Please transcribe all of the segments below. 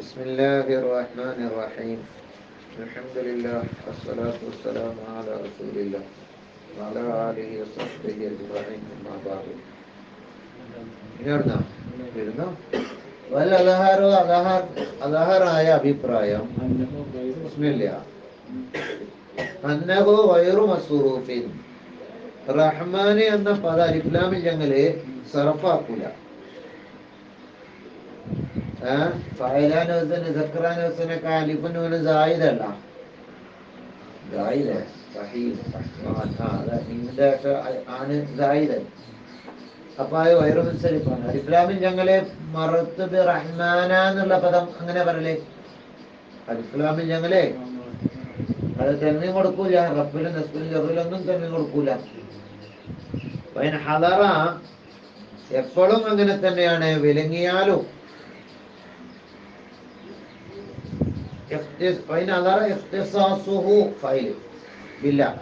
بسم الله الرحمن الرحيم الحمد لله والصلاة والسلام على رسول الله وعلى آله وصحبه أجمعين أما بعد വരുന്നോ വല്ല അദഹാറായ അഭിപ്രായം ബിസ്മില്ല അന്നഹു ഗൈറു മസ്റൂഫിൻ റഹ്മാന് എന്ന പദ അലിഫ്ലാമിൽ ഞങ്ങള് സർഫാക്കൂല. ഫഅലാനോസന് സക്രാനോസനൊക്കെ അലിഫുനൂന് സായിദല്ല, സായിദ് സഹീഹ് ഇതിന്റെ ആണ് സായിദ്. അപ്പൊ അത് വൈറു മുൻസരിഫാണ്. അലിഫ്ലാമിൽ ഞങ്ങള് മറത്തുബി റഹ്മാന എന്നുള്ള പദം അങ്ങനെ പറയലേ. അലിഫ്ലാമിൽ ഞങ്ങളെ അത് തെന്മീൻ കൊടുക്കൂല, റബ്ബിലും നസ്ബിലും ജറിലൊന്നും തെന്മീൻ കൊടുക്കൂല. ഹദറ എപ്പോഴും അങ്ങനെ തന്നെയാണ്. വിലങ്ങിയാലും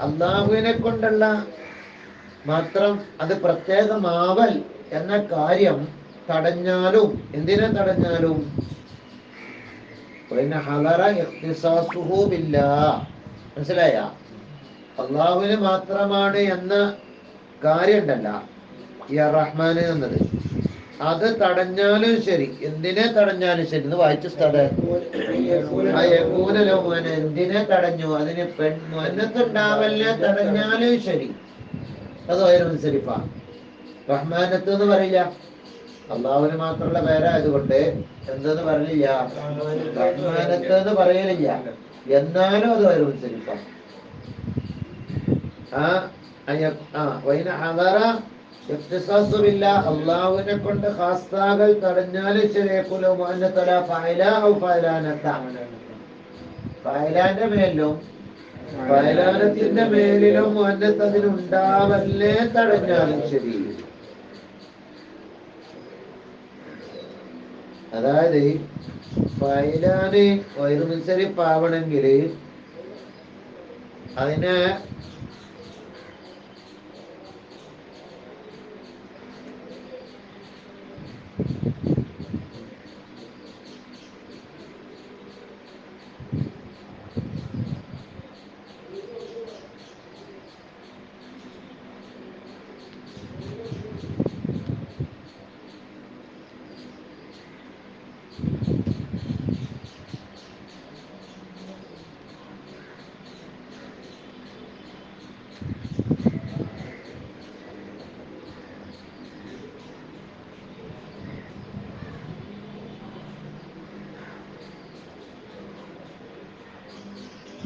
അള്ളാഹുവിനെ കൊണ്ടുള്ള മാത്രം അത് പ്രത്യേകമാവൽ എന്ന കാര്യം തടഞ്ഞാലും, എന്തിനെ തടഞ്ഞാലും മനസ്സിലായ അള്ളാഹുവിന് മാത്രമാണ് എന്ന കാര്യം ഉണ്ടല്ല ഈ റഹ്മാന് എന്നത്, അത് തടഞ്ഞാലും ശരി, എന്തിനെ തടഞ്ഞാലും ശരി. ഇത് വായിച്ച സ്ഥലം എന്തിനെ തടഞ്ഞു, അതിന് പെൺമന്നത്തുണ്ടാവലിനെ തടഞ്ഞാലും ശരി, അത് വയറുമനുസരിപ്പാ. റഹ്മാനത്ത് എന്ന് പറയില്ല, അള്ളാഹുവിന് മാത്രമുള്ള പേരായതുകൊണ്ട് എന്തെന്ന് പറയില്ല, റഹ്മാനത്ത് എന്ന് പറയലില്ല. എന്നാലും അത് വയറുമനുസരിപ്പാ. അള്ളാഹുവിനെ കൊണ്ട് ഖാസ്താകൾ തടഞ്ഞാലും ശരിയാക്കൂലോ. ഫഅലാന്റെ മേലിലും ഫഅലാനത്തിന്റെ മേലിലും മുഅന്നത്ത് അതിനുണ്ടാവല്ലേ തടഞ്ഞാലും ശരി. അതായത് ഫഅലാന് വൈറു മുൻസരിഫാവണമെങ്കിൽ അതിനെ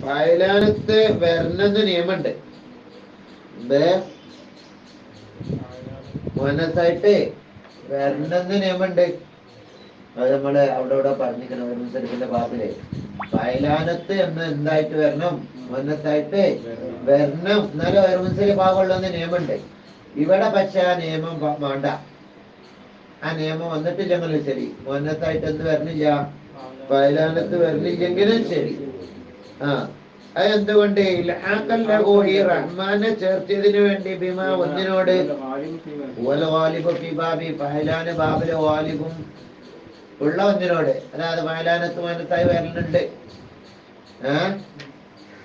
ഫഅലാനത്ത് വരണമെന്ന് നിയമമുണ്ട്. മുഅന്നത്തായിട്ട് വരണമെന്ന് നിയമമുണ്ട്. അത് നമ്മള് അവിടെ ഇവിടെ പറഞ്ഞിരിക്കണം. മുൻസരിഫിന്റെ ബാബില് ഫഅലാനത്ത് എന്ന് എന്തായിട്ട് വരണം, മുഅന്നത്തായിട്ട് വരണം, എന്നാലും മുൻസരിഫാവുള്ളൂന്ന് നിയമമുണ്ട്. ഇവിടെ പക്ഷെ ആ നിയമം വേണ്ട. ആ നിയമം വന്നിട്ടില്ലെങ്കിലും ശരി, മുഅന്നത്തായിട്ട് എന്ത് വരണില്ല, ഫഅലാനത്ത് വരണില്ലെങ്കിലും ശരി. അതെന്തുകൊണ്ട് ഈ റഹ്മാനെ ചേർത്തിയതിനു വേണ്ടി ബിമാ ഒന്നിനോട് ഫഅലാന് ബാബിലെ വാലിബും ഉള്ള ഒന്നിനോട്, അതായത് ഫഅലാനത്ത് മുഅന്നത്തായി വരലുണ്ട്,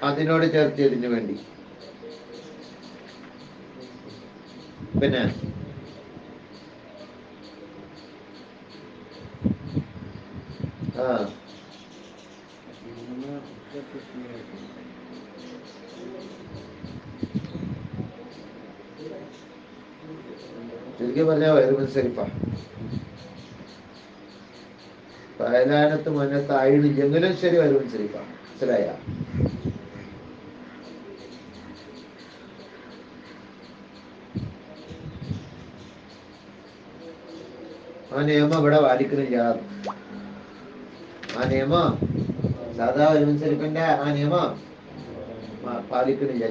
അതിനോട് ചേർത്തിയതിനു വേണ്ടി. പിന്നെ ചുരുക്കി പറഞ്ഞാൽ വൈറു മുൻസരിഫാ. ഫഅലാനത്ത് മുഅന്നത്തായില്ലെങ്കിലും ശരി വൈറു മുൻസരിഫാ. മനസ്സിലായ? ആ നിയമം ഇവിടെ പാലിക്കുന്നില്ല. ആ നിയമം സാധാ വൈറു മുൻസരിഫിന്റെ ആ നിയമം പാലിക്കുന്നില്ല.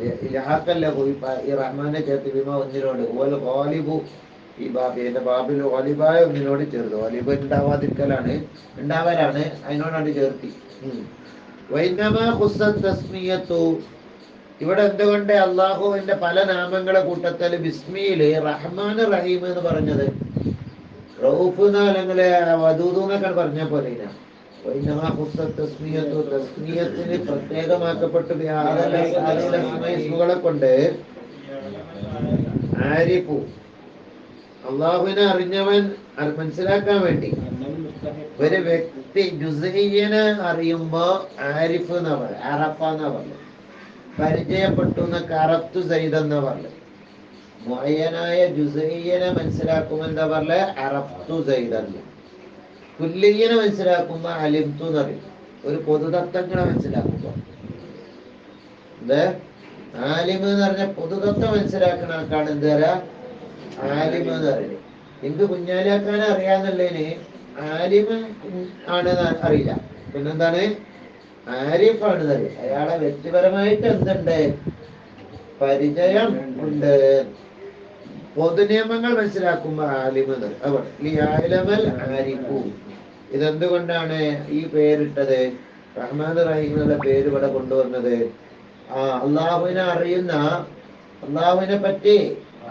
ഈ റഹ്മാനെ ചേർത്ത് ബിമാ ഒന്നിനോട് ഈ ബാബിന്റെ ബാബിൽ വാലിബായ ഒന്നിനോട് ചേർത്ത്, വാലിബ് ഉണ്ടാവലാണ്, അതിനോടാണ് ചേർത്തി. ഇവിടെ എന്തുകൊണ്ട് അള്ളാഹുവിന്റെ പല നാമങ്ങളെ കൂട്ടത്തിൽ ബിസ്മിയില് റഹ്മാൻ റഹീം എന്ന് പറഞ്ഞത്? റഊഫ് എന്നല്ലേ വദൂദ് എന്നൊക്കെ പറഞ്ഞ പോലെ തസ്മിയത്തിന് പ്രത്യേകമാക്കപ്പെട്ടു ഇസ്മുകളെ കൊണ്ട് ആരിഫു അള്ളാഹുവിനെ അറിഞ്ഞവൻ മനസ്സിലാക്കാൻ വേണ്ടി ഒരു വ്യക്തി ജുസൈനെ അറിയുമ്പോ ആരിഫ് എന്നാ പറയുക, അറഫ എന്നാ പറയുക. പരിചയപ്പെട്ടു എന്നൊക്കെ അറഫ്തു സൈദ് എന്നാ പറയുക. മുഅയ്യനായ ജുസൈനെ മനസ്സിലാക്കുമ്പോ എന്താ പറയുക, അറഫ്തു സൈദ് എന്ന്. കുല്ലിയനെ മനസ്സിലാക്കുമ്പോ അലിംതു എന്ന് പറയും. ഒരു പൊതുതത്വങ്ങളെ മനസ്സിലാക്കുമ്പോ ഇത് ആലിമ് എന്ന് പറഞ്ഞ പൊതുതത്വം മനസ്സിലാക്കുന്ന ആൾക്കാണ് എന്ത് പറയാ, ആലിമ് എന്ന് പറയുന്നത്. എനിക്ക് കുഞ്ഞാലിയാക്കാനെ അറിയാന്നുള്ളതിന് ആലിമ് ആണ് അറിയില്ല, പിന്നെന്താണ് ആരിഫാണ് അറിയാം. അയാളെ വ്യക്തിപരമായിട്ട് എന്തുണ്ട്, പരിചയം ഉണ്ട്. പൊതു നിയമങ്ങൾ മനസ്സിലാക്കുമ്പോ ആലിമ് ആരിഫു. ഇതെന്തുകൊണ്ടാണ് ഈ പേരിട്ടത്, റഹ്മാൻ റഹീം എന്നുള്ള പേര് ഇവിടെ കൊണ്ടുവന്നത്? അള്ളാഹുവിനെ അറിയുന്ന, അള്ളാഹുവിനെ പറ്റി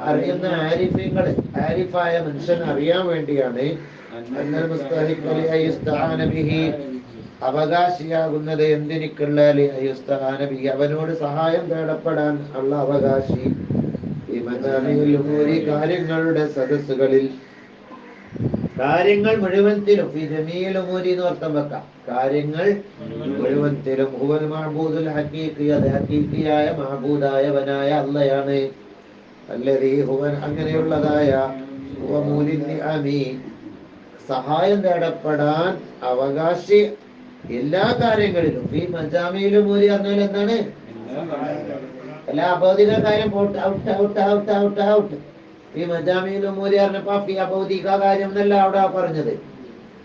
അറിയുന്ന ആരിഫീങ്ങൾ, ആരിഫായ മനുഷ്യൻ അറിയാൻ വേണ്ടിയാണ് അവകാശിയാകുന്നത്. എന്തിനിക്കുള്ള അവനോട് സഹായം തേടപ്പെടാൻ ഉള്ള അവകാശി. ഈ കാര്യങ്ങളുടെ സദസ്സുകളിൽ, കാര്യങ്ങൾ മുഴുവൻത്തിലും, ഈ ജമീൽ ഉമൂരി എന്ന് അർത്ഥം വെക്കാം, കാര്യങ്ങൾ മുഴുവൻത്തിലും. ഹുവൽ മഅബൂദുൽ ഹഖീഖി, അത് ഹഖീഖിയായ മഅബൂദായവനായ അല്ലാഹയാണ്. അല്ലദീ ഹുവൻ, അങ്ങനെയുള്ളതായ, ഹുവ മൂലിൻ നിഅമി, സഹായം തേടപ്പെടാൻ അവകാശി എല്ലാ കാര്യങ്ങളിലും. ഈ മജാമിഉൽ ഉമൂരി പറഞ്ഞാൽ എന്താണ്, എല്ലാ അഭൗതിക കാര്യം out out out out out out. ഈ മജാമിഉൽ ഉമൂരി പറഞ്ഞപ്പോ ഈ അഭൗതിക കാര്യം എന്നല്ല അവിടെ പറഞ്ഞത്.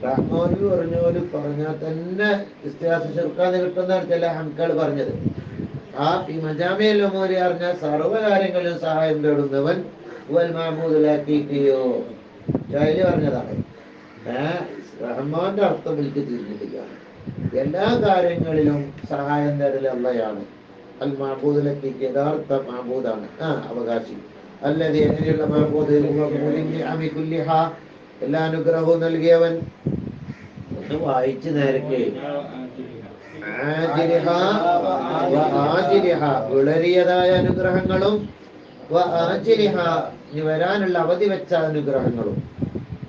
റഹ്മാനിൽ പറഞ്ഞോല് പറഞ്ഞാൽ തന്നെ ഇസ്തിഹാസ ചെറുക്കാന്ന് കിട്ടുന്ന ചില ഹംകൾ പറഞ്ഞത്. ഈ മജാമിഉൽ ഉമൂരി പറഞ്ഞ സർവ്വ കാര്യങ്ങളിലും സഹായം തേടുന്നവൻ വൽ മഅബൂദുൽ ഹഖീഖിയോ ജാഹിലി പറഞ്ഞതാണ്. റഹ്മാന്റെ അർത്ഥം എനിക്ക് തീർന്നിട്ടില്ല. എല്ലാ കാര്യങ്ങളിലും സഹായം തേടൽ അല്ലാഹയാണ്. അൽ മഅബൂദുൽ ഹഖീഖി, യഥാർത്ഥ മഅബൂദാണ്, അവകാശി. അല്ലദീ, എങ്ങനെയുള്ള മഅബൂദ്, എല്ലാ അനുഗ്രഹവും നൽകിയവൻ. ഒന്ന് വായിച്ചു നേരത്തെ, വിളറിയതായ അനുഗ്രഹങ്ങളും ഇനി വരാനുള്ള അവധി വെച്ച അനുഗ്രഹങ്ങളും,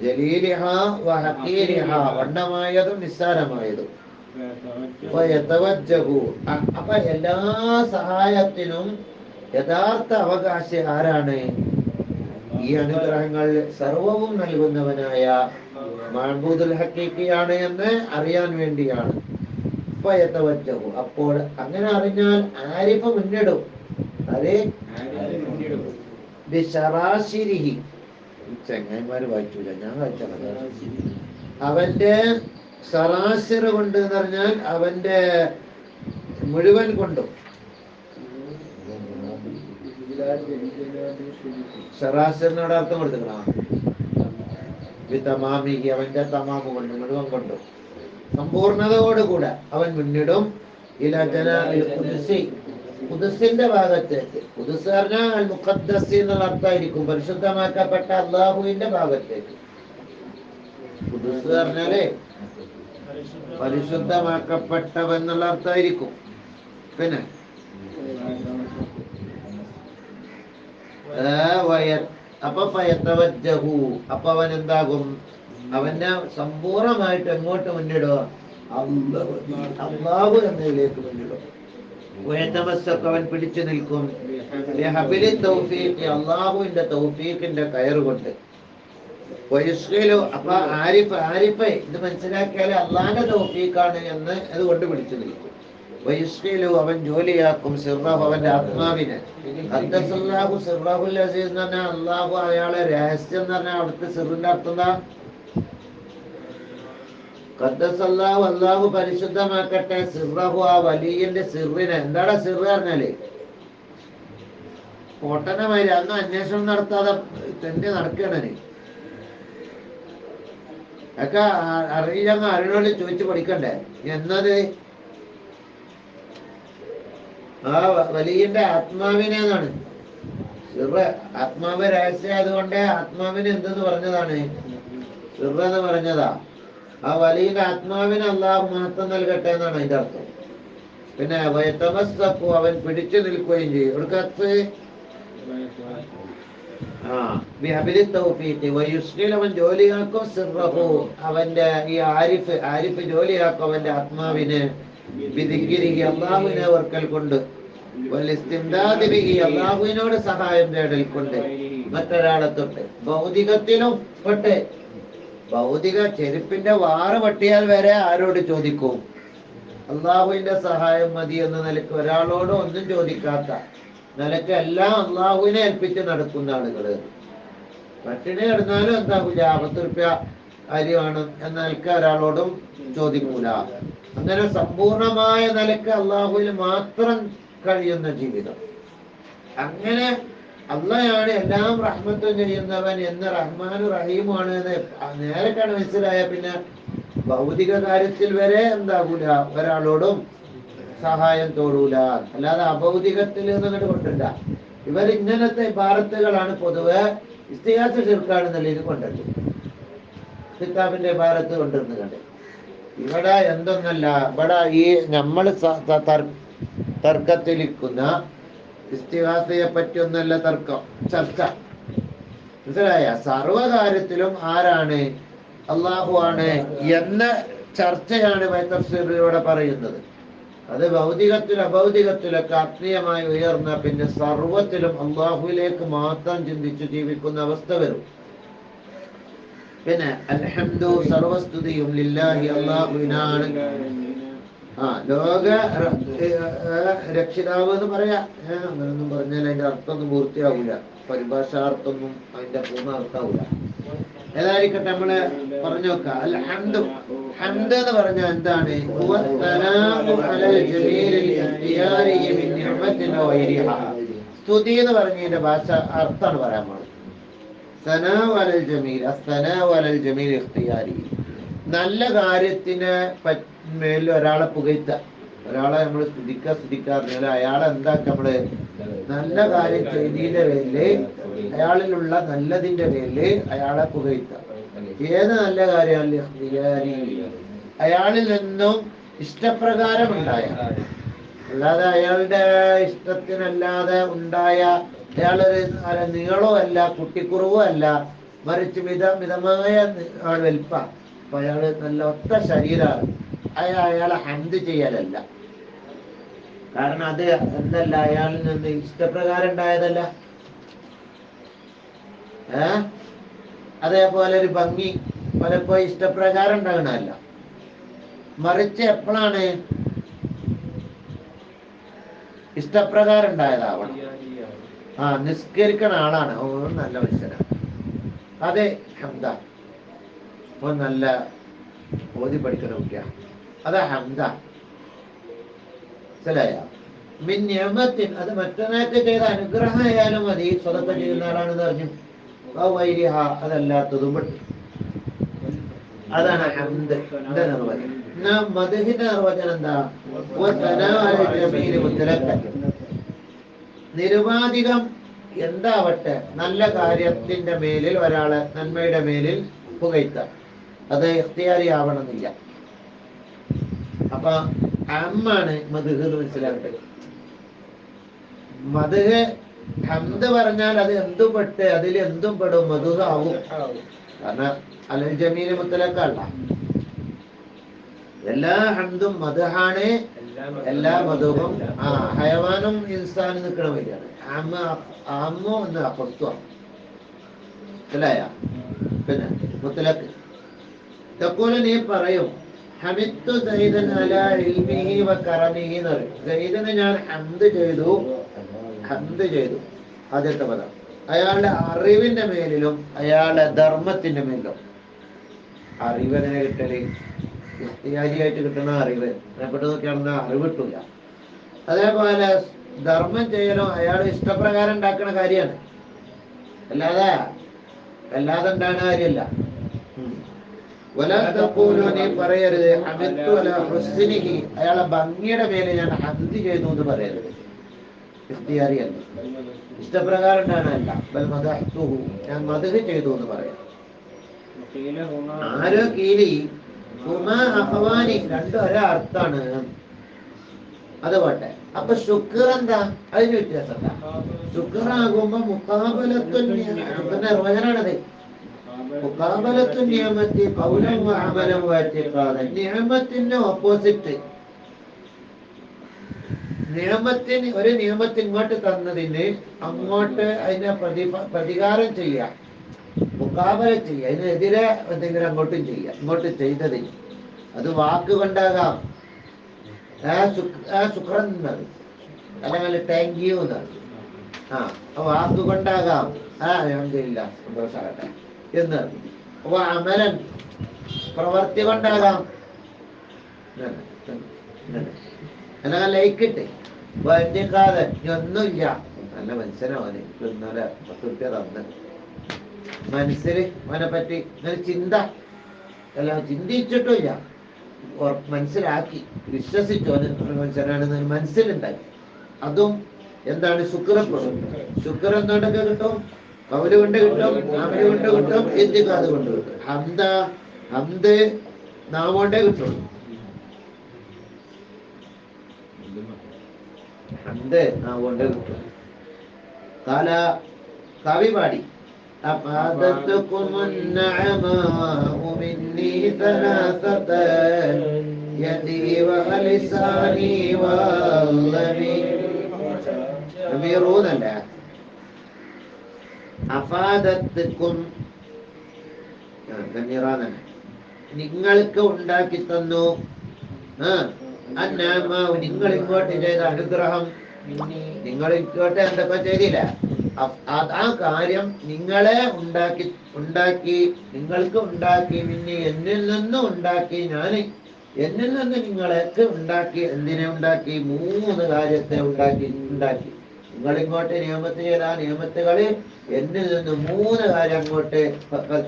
ജലീലിഹ വഹഖീരിഹ, വണ്ണമായതും നിസ്സാരമായതും. അപ്പൊ എല്ലാ സഹായത്തിനും യഥാർത്ഥ അവകാശി ആരാണ്? ഈ അനുഗ്രഹങ്ങൾ സർവവും നൽകുന്നവനായ മഅബൂദുൽ ഹഖീഖിയാണ് എന്ന് അറിയാൻ വേണ്ടിയാണ്. അപ്പോൾ അങ്ങനെ അറിഞ്ഞാൽ ആരിഫ് മുന്നിടും. അത് ബിശറാശിരിഹി, ചങ്ങായിമാര് വായിച്ചൂല, ഞാൻ വായിച്ചാൽ അവന്റെ സറാസിർ കൊണ്ട് എന്ന് പറഞ്ഞാൽ അവന്റെ മുഴുവൻ കൊണ്ടും. സറാസിറിനോട് അർത്ഥം കൊടുത്തിക്കണ തമാമിഹി, അവന്റെ തമാമ് കൊണ്ട്, മുഴുവൻ കൊണ്ടും, സമ്പൂർണതയോടുകൂടെ അവൻ മുന്നിടും. ഇല ജനാബിൽ ഖുദ്സി, ഖുദ്സിന്റെ ഭാഗത്തേക്ക്. ഖുദ്സ് പറഞ്ഞാൽ അൽ മുഖദ്ദസി എന്നുള്ള അർത്ഥമായിരിക്കും, പരിശുദ്ധമാക്കപ്പെട്ട അള്ളാഹുവിന്റെ ഭാഗത്തേക്ക്. ഖുദ്സ് പറഞ്ഞാലേ പരിശുദ്ധമാക്കപ്പെട്ടവൻ എന്നുള്ള അർത്ഥമായിരിക്കും. പിന്നെ അപ്പൊ അപ്പൊ അവൻ എന്താകും, അവന്റെ സമ്പൂർണമായിട്ട് എങ്ങോട്ട് മുന്നിടുക, അള്ളാഹു എന്നതിലേക്ക് മുന്നിടും. അവൻ പിടിച്ചു നിൽക്കും അള്ളാഹുവിന്റെ തൗഫീഖിന്റെ കയറുകൊണ്ട്. അപ്പൊ ആരിഫ് ഇത് മനസ്സിലാക്കിയാൽ അള്ളാന്റെ തൗഫീഖാണ് എന്ന് അതുകൊണ്ട് പിടിച്ചു നിൽക്കും. വയസ്കയിലു, അവൻ ജോലിയാക്കും സിർറഹു, അവന്റെ ആത്മാവിനെ. ഖദ്ദസല്ലാഹു സിർറഹുൽ അസീസ് എന്ന് പറഞ്ഞാൽ അള്ളാഹു അയാളെ രഹസ്യം എന്ന് പറഞ്ഞാൽ അവിടുത്തെ സിറിന്റെ അർത്ഥം എന്താ? ഖദ്ദസല്ലാഹു, അള്ളാഹു പരിശുദ്ധമാക്കട്ടെ, സിർറഹു, ആ വലിയന്റെ സിറിനെ. എന്താണ് സിറ് പറഞ്ഞാല്? പൊട്ടനമാതിരി അന്ന് അന്വേഷണം നടത്താതെ തന്നെ നടക്കണേ. ഒക്കെ അറിയില്ല, അറിയണോട് ചോദിച്ചു പഠിക്കണ്ടേ എന്നത്. ആ വലിയന്റെ ആത്മാവിനെ എന്നാണ് സിറ്. ആത്മാവ് രഹസ്യം ആയതുകൊണ്ട് ആത്മാവിന് എന്തെന്ന് പറഞ്ഞതാണ്, സിറ് എന്ന് പറഞ്ഞതാ. ആ വലിയുടെ ആത്മാവിന് അള്ളാഹു മഹത്വം നൽകട്ടെ എന്നാണ് അതിന്റെ അർത്ഥം. പിന്നെ വയതമസ്സഖു അവൻ പിടിച്ചു നിൽക്കുകയും ചെയ്യും. ഇവിടുത്തെ ബിഹബിലി തൗഫീഖ് വയുസ്നിൽ അവൻ ജോലിയാക്കും സിർറഹു അവന്റെ ഈ ആരിഫ് ജോലിയാക്കും അവന്റെ ആത്മാവിനെ ബിദിക്രിഹി അള്ളാഹുവിനെ ഓർക്കൽ കൊണ്ട് വലിസ്തിംദാദി ബിഹി അള്ളാഹുവിനോട് സഹായം തേടൽ കൊണ്ട് മറ്റൊരാളെ തൊട്ട് ഭൗതികത്തിലും പെട്ട് ഭൗതിക ചെരുപ്പിന്റെ വാറ് പട്ടിയാൽ വരെ ആരോട് ചോദിക്കും? അള്ളാഹുവിന്റെ സഹായം മതി എന്ന നിലക്ക് ഒരാളോട് ഒന്നും ചോദിക്കാത്ത നിലക്ക് എല്ലാം അള്ളാഹുവിനെ ഏൽപ്പിച്ച് നടക്കുന്ന ആളുകള്. പട്ടിണി കിടന്നാലും എന്താകൂല, 10 റുപ്യ അരി വേണം എന്ന നിലക്ക് ഒരാളോടും ചോദിക്കൂല. അങ്ങനെ സമ്പൂർണമായ നിലക്ക് അള്ളാഹുവിൽ മാത്രം കഴിയുന്ന ജീവിതം. അങ്ങനെ അള്ളയാണ് എല്ലാം റഹ്മത്തും ചെയ്യുന്നവൻ എന്ന് റഹ്മാനും റഹീമുമാണ് എന്ന് നേരെക്കാണ് മനസ്സിലായ പിന്നെ ഭൗതിക കാര്യത്തിൽ വരെ എന്താകൂല, ഒരാളോടും സഹായം തോടൂല. അല്ലാതെ അഭൗതികത്തിൽ നിന്നിട്ട് കൊണ്ടില്ല. ഇവരിങ്ങനത്തെ ഇബാറത്തുകളാണ് പൊതുവെ ഇസ്തിഹാസ ഷിർക്കാണെന്നല്ല ഇത് കൊണ്ടത്. കിതാബിന്റെ ഇബാറത്ത് കൊണ്ടിരുന്നു കണ്ട് ഇവിടെ എന്തൊന്നല്ല, ഇവിടെ ഈ നമ്മൾ തർക്കത്തിലിരിക്കുന്ന ഇസ്തിഹാസയെ പറ്റിയൊന്നല്ല തർക്കം, ചർച്ച. മനസ്സിലായ? സർവകാര്യത്തിലും ആരാണ്? അള്ളാഹു ആണ് എന്ന ചർച്ചയാണ് തഫ്സീറിലൂടെ പറയുന്നത്. അത് ഭൗതികത്തിലും അഭൗതികത്തിലൊക്കെ ആത്മീയമായി ഉയർന്ന പിന്നെ സർവത്തിലും അള്ളാഹുവിലേക്ക് മാത്രം ചിന്തിച്ചു ജീവിക്കുന്ന അവസ്ഥ വരും. പിന്നെ അൽഹംദു സർവസ്തുതിയും ലില്ലാഹി അള്ളാഹുവിനാണ്. ലോക രക്ഷിതാവ് എന്ന് പറയാ. അങ്ങനൊന്നും പറഞ്ഞാൽ അതിന്റെ അർത്ഥമൊന്നും പൂർത്തിയാവൂല, പരിഭാഷാർത്ഥമൊന്നും അതിന്റെ പൂർണ്ണ അർത്ഥാവൂല. ഏതായിരിക്കട്ടെ, നമ്മള് പറഞ്ഞു നോക്കാം. അൽ ഹംദു, ഹംദ് എന്ന് പറഞ്ഞാൽ എന്താണ്? സ്തുതി എന്ന് പറഞ്ഞതിന്റെ ഭാഷ അർത്ഥാണ് പറയാൻ പാടുന്നത്. സനാഉ അലൽ ജമീൽ, അസ്സനാഉ അലൽ ജമീൽ ഇഖ്തിയാരി. നല്ല കാര്യത്തിന് മേലിൽ ഒരാളെ പുകഴ്ത്ത, ഒരാളെ നമ്മൾ സ്തുതിക്കാറില്ല. അയാളെ എന്താക്ക നമ്മള് നല്ല കാര്യം ചെയ്തതിന്റെ പേരില്, അയാളിലുള്ള നല്ലതിന്റെ പേരില് അയാളെ പുകഴ്ത്ത. ഏത് നല്ല കാര്യമല്ല, അയാളിൽ നിന്നും ഇഷ്ടപ്രകാരം ഉണ്ടായ, അല്ലാതെ അയാളുടെ ഇഷ്ടത്തിനല്ലാതെ ഉണ്ടായ, അയാളൊരു നീളവും അല്ല കുട്ടിക്കുറവും അല്ല, മറിച്ച് മിതമായ വലിപ്പ, അപ്പൊ അയാള് നല്ല ഒത്ത ശരീരമാണ്, അയാളെ ഹംദ് ചെയ്യലല്ല. കാരണം അത് എന്തല്ല, അയാളിൽ നിന്ന് ഇഷ്ടപ്രകാരം ഉണ്ടായതല്ല. അതേപോലെ ഒരു ഭംഗി പലപ്പോഴും ഇഷ്ടപ്രകാരം ഉണ്ടാകണമല്ല, മറിച്ച് എപ്പോഴാണ് ഇഷ്ടപ്രകാരം ഉണ്ടായതാവണം. നിസ്കരിക്കണ ആളാണ്, ഓ നല്ല മനുഷ്യനാണ്, അതെ ഹംദ. ഓ നല്ല ഓതി പഠിക്കണ കുട്ടിയാ, അതാ ഹംദ. മനസ്സിലായ? മിൻ നിഅമത്തിൻ, അത് മറ്റൊരാൾക്ക് ചെയ്ത അനുഗ്രഹമായാലും മതി, സ്വതക്ക ചെയ്യുന്ന ആളാണെന്ന് പറഞ്ഞു. വൈരിഹ, അതല്ലാത്തതും പെട്ടു. അതാണ് ഹംദ് നിർവചനം. മദ്ഹിന്റെ നിർവചനം എന്താ? നിരുപാധികം എന്താവട്ടെ നല്ല കാര്യത്തിന്റെ മേലിൽ ഒരാളെ, നന്മയുടെ മേലിൽ പുകഴ്ത്താം. അത് ഇഖ്തിയാരി ആവണമെന്നില്ല. അപ്പൊ അമ്മാണ് മദ്ഹ് എന്ന് മനസ്സിലാക്കട്ടെ. മദ്ഹ് ഹംദ് പറഞ്ഞാൽ അത് എന്തും പെട്ട്, അതിൽ എന്തും പെടും, മദ്ഹ് ആവും. കാരണം അലൽ ജമീൽ മുത്തലക്കല്ല, എല്ലാ ഹംദും മദ്ഹാണ്, എല്ലാ മദ്ഹും ഹയവാനും ഇൻസാനും നിൽക്കണ വരികയാണ്. ആമോ എന്ന് അപ്പുറത്വം. മനസ്സിലായ? പിന്നെ മുത്തലക്ക് തക്കൂല, നീ പറയും ഹമിത്തു സൈദൻ അലാ ഇൽമിഹി വ കറമിഹി എന്ന് പറയും. സൈദന് ഞാൻ ഹംദ് ചെയ്തു. ആദ്യത്തെ പദം അയാളുടെ അറിവിന്റെ മേലിലും അയാളുടെ ധർമ്മത്തിന്റെ മേലിലും. അറിവെങ്ങനെ കിട്ടല്? ഇഖ്തിയാരിയായിട്ട് കിട്ടുന്ന അറിവ്, അതിനെപ്പെട്ട് നോക്കിയാണെന്ന അറിവ് കിട്ടൂല. അതേപോലെ ധർമ്മം ചെയ്യലും അയാൾ ഇഷ്ടപ്രകാരം ഉണ്ടാക്കുന്ന കാര്യമാണ്, അല്ലാതെ ഉണ്ടാകുന്ന കാര്യമല്ല. നീ പറയരുത് ഹമിത്തു അലാ ഹുസ്നിഹി, അയാളെ ഭംഗിയുടെ മേലെ ഞാൻ ഹംദ് ചെയ്തു എന്ന് പറയരുത്. ഇഖ്തിയാരിയല്ല, ഇഷ്ടപ്രകാരം ഉണ്ടാകാനല്ല. ബൽ മദഹ്തുഹു, ഞാൻ മദ്ഹ് ചെയ്തു എന്ന് പറയാം. ആരോ കീലി ഹുമാ അഖവാനി രണ്ടും ഒരേ അർത്ഥാണ്. അത് പോട്ടെ. അപ്പൊ ശുക്ർ എന്താ? അതിന് വ്യത്യാസം എന്താ? ശുക്റാകുമ്പോ ശുക്രിന്റെ നിർവചനാണത്. മുഖാബലത്തു നിയമത്തി ഖൗലൻ വ അമലൻ വ ഇഅ്തിഖാദൻ. നിയമത്തിന്റെ ഓപ്പോസിറ്റ്, നിയമത്തിന് ഒരു നിയമത്ത് ഇങ്ങോട്ട് തന്നതിന് അങ്ങോട്ട് അതിനെ പ്രതികാരം ചെയ്യുക, മുഖാബല ചെയ്യുക, അതിനെതിരെ എന്തെങ്കിലും അങ്ങോട്ടും ചെയ്യുക. ഇങ്ങോട്ട് ചെയ്തതിന് അത് വാക്കുകൊണ്ടാകാം, ശുക്രൻ എന്നത് അല്ലെങ്കിൽ താങ്ക് യു എന്നാണ്. വാക്കുകൊണ്ടാകാം, അൽഹംദുലില്ലാ സന്തോഷാകട്ടെ എന്ന്. അമലൻ പ്രവർത്തി കൊണ്ടാകാം, അല്ലെങ്കിൽ ലൈക്കിട്ട് വണ്ടിക്കാതെ ഒന്നുമില്ല, നല്ല മനുഷ്യനാവന് ഇന്നലെ 10 റുപ്യ തന്ന് മനസ്സിൽ അവനെ പറ്റി ഇങ്ങനെ ചിന്ത എല്ലാം ചിന്തിച്ചിട്ടില്ല, മനസ്സിലാക്കി വിശ്വസിച്ചു അവന് മനുഷ്യനാണെന്ന് മനസ്സിലുണ്ടാക്കി. അതും എന്താണ്? ശുക്രപ്പെടും. ശുക്ർ എന്തുകൊണ്ടൊക്കെ കിട്ടും? കൗല് കൊണ്ട് കിട്ടും, അമല് കൊണ്ട് കിട്ടും, ഇഅ്തിഖാദ് കൊണ്ട് കിട്ടും. ഹംദ് നാമോണ്ടേ കിട്ടുള്ളൂ. ഹംദ് നാമോണ്ടേ കിട്ടും. കവി പാടി أفادتكم النعماء مني ثلاثة يدي ولساني والضمير لا أفادتكم നിങ്ങൾക്ക് ഉണ്ടാക്കി തന്നു അന്നഅ്മാഉ നിങ്ങൾ ഇങ്ങോട്ട് ചെയ്ത അനുഗ്രഹം. നിങ്ങൾ ഇങ്ങോട്ട് എന്തൊക്കെ ചെയ്തില്ല, ആ കാര്യം നിങ്ങളെ ഉണ്ടാക്കി നിങ്ങൾക്ക് ഉണ്ടാക്കി, പിന്നെ എന്നിൽ നിന്നും ഉണ്ടാക്കി, ഞാൻ എന്നിൽ നിന്ന് നിങ്ങളെയൊക്കെ ഉണ്ടാക്കി. എന്തിനെ ഉണ്ടാക്കി? 3 കാര്യത്തെ ഉണ്ടാക്കി. നിങ്ങൾ ഇങ്ങോട്ട് നിയമത്ത് ചെയ്ത ആ നിയമത്തുകളിൽ എന്നിൽ നിന്ന് 3 കാര്യം അങ്ങോട്ട്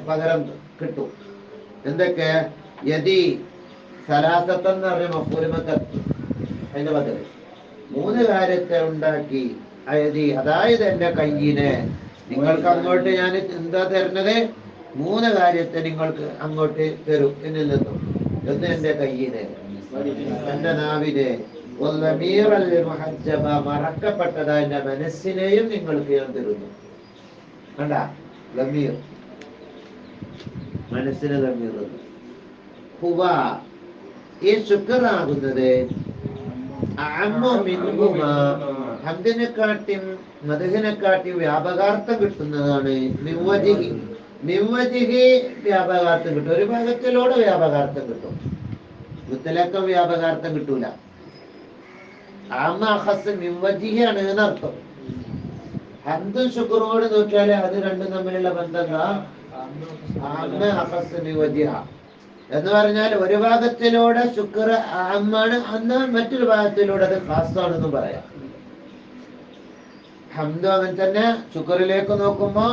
പകരം കിട്ടും. എന്തൊക്കെ? യതി സലാസത്തെന്ന് പറഞ്ഞ മഫൂലുമക്കത്ത് അതിന്റെ പകരം 3 കാര്യത്തെ ഉണ്ടാക്കി. അതായത് എന്റെ കയ്യിനെ നിങ്ങൾക്ക് അങ്ങോട്ട് ഞാൻ എന്താ തരുന്നത്? 3 കാര്യത്തെ നിങ്ങൾക്ക് അങ്ങോട്ട് തരും എന്നിൽ നിന്നും. എന്ന് എന്റെ കയ്യിനെ, എന്റെ നാവിനെ, മറക്കപ്പെട്ടതാ എന്റെ മനസ്സിനെയും നിങ്ങൾക്ക് ഞാൻ തരുന്നു. കണ്ട, ലമീർ മനസ്സിന് ലമീർ. ഹുവ ഈ ശുക്റാകുന്നത് ഹംദിനെക്കാട്ടിയും മദ്ഹിനെക്കാട്ടിയും വ്യാപകാർത്ഥം കിട്ടുന്നതാണ്. മിവ്വജിഹി വ്യാപകാർത്ഥം കിട്ടും. ഒരു ഭാഗത്തിലൂടെ വ്യാപകാർത്ഥം കിട്ടും, മുത്തലക്കം വ്യാപകാർത്ഥം കിട്ടൂല. മിവ്വജിഹിയാണ് എന്നർത്ഥം. ഹംദും ശുക്റും നോക്കിയാല് അത് രണ്ടും തമ്മിലുള്ള ബന്ധം എന്ന് പറഞ്ഞാൽ ഒരു ഭാഗത്തിലൂടെ ശുക്ർ ആമാണ്, അന്ന് മറ്റൊരു ഭാഗത്തിലൂടെ അത് ഖാസാണെന്നും പറയാം. ഹംദും അങ്ങനെ തന്നെ. ശുക്റിലേക്ക് നോക്കുമ്പോ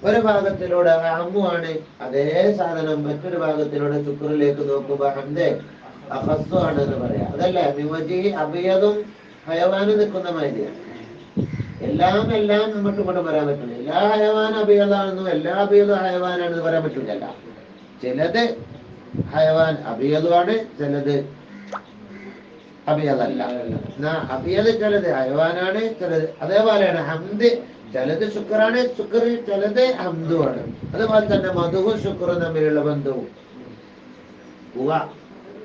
ഒരു ഭാഗത്തിലൂടെ അമ്മുവാണ് അതേ സാധനം, മറ്റൊരു ഭാഗത്തിലൂടെ ശുക്റിലേക്ക് നോക്കുമ്പോ ഹംദേ അഖസ്സുമാണ് എന്ന് പറയാം. അതല്ലേ മിവജി അബിയതും ഹയവാനും നിൽക്കുന്ന മാതിരിയാണ്. എല്ലാം നമുക്ക് ഇവിടെ പറയാൻ പറ്റില്ല. എല്ലാ ഹയവാനും അബിയതാണെന്നും എല്ലാ അബിയതും ഹയവാനാണെന്ന് പറയാൻ പറ്റില്ലല്ല. ചിലത് ഹയവാൻ അബിയതുമാണ്, ചിലത് അബിയതല്ല. അബിയത് ചിലത് ഹയവാനാണ്, ചിലത് അതേപോലെയാണ്. ഹംദ് ചിലത് ശുക്റാണ്, ശുക്ർ ചിലത് ഹംദുമാണ്. അതുപോലെ തന്നെ മധുവും ശുക്റും തമ്മിലുള്ള ബന്ധവും.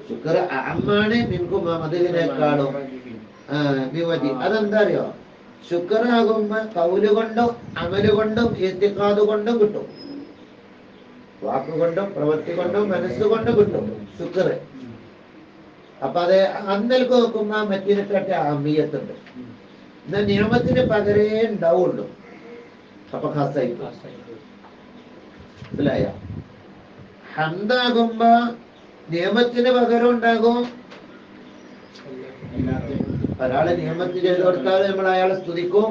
ശുക്ർ അമ്മാണ് മിൻകും മധുവിനേക്കാളും വിവധി. അതെന്താ അറിയോ? ശുക്റാകുമ്പോ കൗല് കൊണ്ടും അമല് കൊണ്ടും ഇഅ്തിഖാദ് കൊണ്ടും കിട്ടും. വാക്കുകൊണ്ടും പ്രവൃത്തി കൊണ്ടും മനസ്സുകൊണ്ടും കിട്ടും ശുക്ർ. അപ്പൊ അത് അന്നൽക്ക് നോക്കുമ്പോ മറ്റേതിനെക്കാട്ടി അഹമിയത്തുണ്ട്. എന്നാൽ നിയമത്തിന് പകരേ ഉണ്ടാവുള്ളൂ. അപ്പൊ ഖാസായി മനസ്സിലായ? ഹംദാകുമ്പോ നിയമത്തിന് പകരം ഉണ്ടാകും. ഒരാള് നിയമത്തിൽ ചെയ്ത് കൊടുത്താൽ നമ്മൾ അയാളെ സ്തുതിക്കും,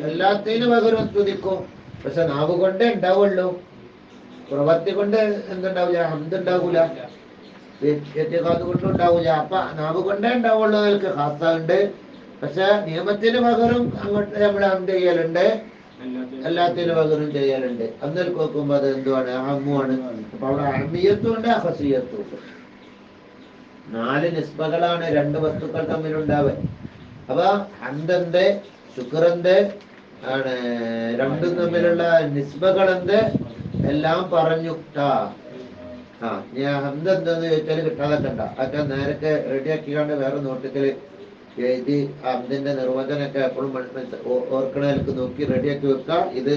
എല്ലാത്തിനും പകരം സ്തുതിക്കും. പക്ഷെ നാവ് കൊണ്ടേ ഉണ്ടാവുള്ളൂ, പ്രവൃത്തി കൊണ്ട് എന്തുണ്ടാവില്ല, ഹംദുണ്ടാവൂല, ഇഅ്തിഖാദ് കൊണ്ടും ഉണ്ടാവൂല. അപ്പൊ നാവ് കൊണ്ടേ ഉണ്ടാവുള്ളൂ. അതിൽക്ക് ഖാസുണ്ട്. പക്ഷെ നിയമത്തിന് പകരം അങ്ങോട്ട് നമ്മൾ ഹംദ് ചെയ്യലുണ്ട്, എല്ലാത്തിനും പകരം ചെയ്യലുണ്ട്. അന്നേരം നോക്കുമ്പോ അത് എന്തുവാണ്? അമ്മുവാണ്. അപ്പൊ അവിടെ അഹമിയത്തും ഉണ്ട്, അഖസിയത്തും ഉണ്ട്. 4 നിസ്ബകളാണ് രണ്ട് വസ്തുക്കൾ തമ്മിലുണ്ടാവുക. അപ്പൊ ഹംദെന്ത് ശുക്രെന്ത് ആണ്, രണ്ടും തമ്മിലുള്ള നിസ്ബകളെന്ത് എല്ലാം പറഞ്ഞു ട്ടാ. ഞാൻ ഹംദ് എന്താന്ന് ചോദിച്ചാൽ കിട്ടാതൊക്കെ ഉണ്ടാ അതൊക്കെ നേരത്തെ റെഡിയാക്കിക്കാണ്ട് വേറെ നോട്ടിക്കൽ എഴുതി ഹംദിന്റെ നിർവചനമൊക്കെ എപ്പോഴും ഓർക്കണ എനിക്ക് നോക്കി റെഡിയാക്കി വെക്കുക. ഇത്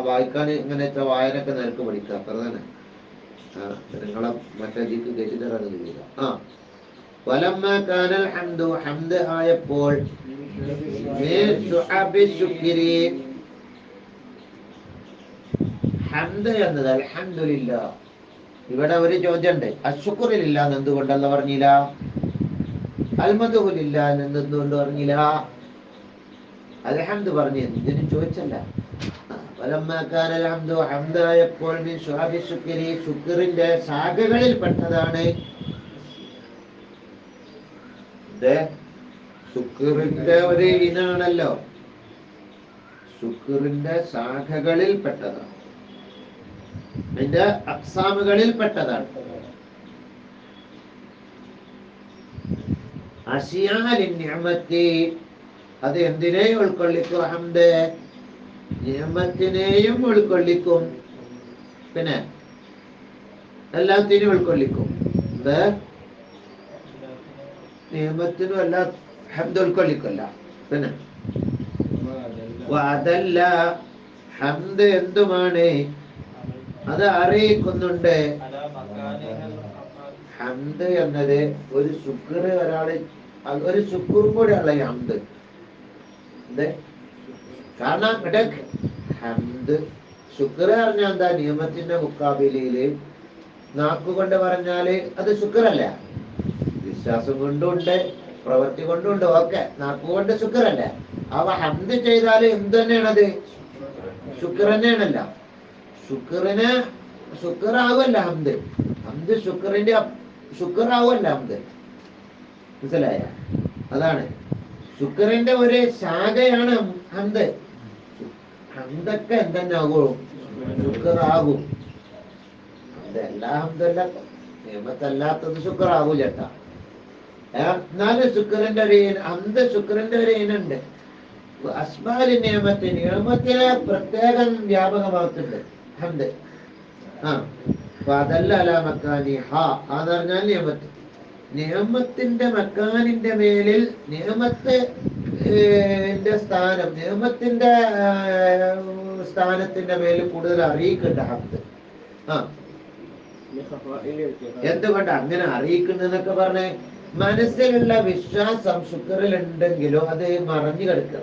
വായിക്കാൻ ഇങ്ങനെ വെച്ചാൽ വായനൊക്കെ നേരത്തെ പഠിക്കുക, അത്ര തന്നെ. നിങ്ങളെ മറ്റേ രീതിക്ക് കയറ്റി തരാൻ കഴിയില്ല. വലമ്മ കാനൽ ഹംദു ഹംദ് ആയപ്പോൾ ഹംദ് എന്നത് അൽഹംദുലില്ലാഹ്. ഇവിടെ ഒരു ചോദ്യമുണ്ട്, അശ്ശുക്റിലില്ലാ എന്ന് എന്തുകൊണ്ടല്ല പറഞ്ഞില്ല? അൽമദുലില്ലാ എന്ന് എന്തുകൊണ്ട് പറഞ്ഞില്ല? അൽഹംദ് പറഞ്ഞു എന്തിനും ചോദിച്ചല്ല. വലമ്മ കാനൽ ഹംദു ഹംദ് ആയപ്പോൾ മിൻ ശുഅബി ശുക്രി ശുക്റിന്റെ ശാഖകളിൽ പെട്ടതാണ്. ശുക്റിന്റെ ഒരു ഇനാണല്ലോ, ശുക്റിന്റെ ശാഖകളിൽ പെട്ടതാണ്, അതിന്റെ അക്സാമുകളിൽ പെട്ടതാണ്. അശിയാലിൻ നിഅമത്തി അത് എന്തിനേയും ഉൾക്കൊള്ളിക്കും, ഹംദ് നിഅമത്തിനെയും ഉൾക്കൊള്ളിക്കും, പിന്നെ എല്ലാത്തിനും ഉൾക്കൊള്ളിക്കും. നിയമത്തിനും അല്ല ഹംദ് ഉൾക്കൊള്ളിക്കല്ല. പിന്നെ അതല്ല ഹംദ് എന്തുമാണ് അത് അറിയിക്കുന്നുണ്ട്. ഹംദ് എന്നത് ഒരു ശുക്ർ, ഒരു ശുക്ർ കൂടെയുള്ള ഹംദ്. കാരണം ഹംദ് ശുക്ർ പറഞ്ഞാൽ എന്താ, നിയമത്തിന്റെ മുക്കാബിലയില് നാക്കുകൊണ്ട് പറഞ്ഞാല് അത് ശുക്രല്ല. വിശ്വാസം കൊണ്ടുണ്ട്, പ്രവൃത്തി കൊണ്ടുണ്ട്, ഓക്കെ. നാക്കുകൊണ്ട് ശുക്രല്ല. അവ ഹംദ് ചെയ്താല് എന്ത് തന്നെയാണത്? ശുക്ർ തന്നെയാണല്ല. ശുക്റിന് ശുക്റാവല്ല ഹംദ്. ഹംദ് ശുക്റിന്റെ ശുക്റാവല്ല ഹംദ്. മനസ്സിലായ? അതാണ് ശുക്റിന്റെ ഒരു ശാഖയാണ് ഹംദ്. ഹംദൊക്കെ എന്തെന്നാകൂ? ശുക്റാകും. എല്ലാ ഹംദല്ല, നിയമത്തല്ലാത്തത് ശുക്റാകൂ ചേട്ടാ. എന്നാലും ശുക്റിന്റെ ഒരു ഹംദ് ശുക്റിന്റെ ഒരു ഇനുണ്ട്. അസ്മാലി നിയമത്തിന് നിയമത്തിനെ പ്രത്യേകം വ്യാപകമാക്കുന്നുണ്ട് ഹംദ്. അതല്ല അല മക്കാനി എന്ന് പറഞ്ഞാൽ നിയമത്ത്, നിയമത്തിന്റെ മക്കാനിന്റെ മേലിൽ നിയമത്തിന്റെ സ്ഥാനം, നിയമത്തിന്റെ സ്ഥാനത്തിന്റെ മേലിൽ കൂടുതൽ അറിയിക്കുന്നുണ്ട് ഹംദ്. എന്തുകൊണ്ട് അങ്ങനെ അറിയിക്കുന്നതൊക്കെ പറഞ്ഞേ, മനസ്സിലുള്ള വിശ്വാസം ശുക്റിലുണ്ടെങ്കിലും അത് മറഞ്ഞു കിടക്കുക.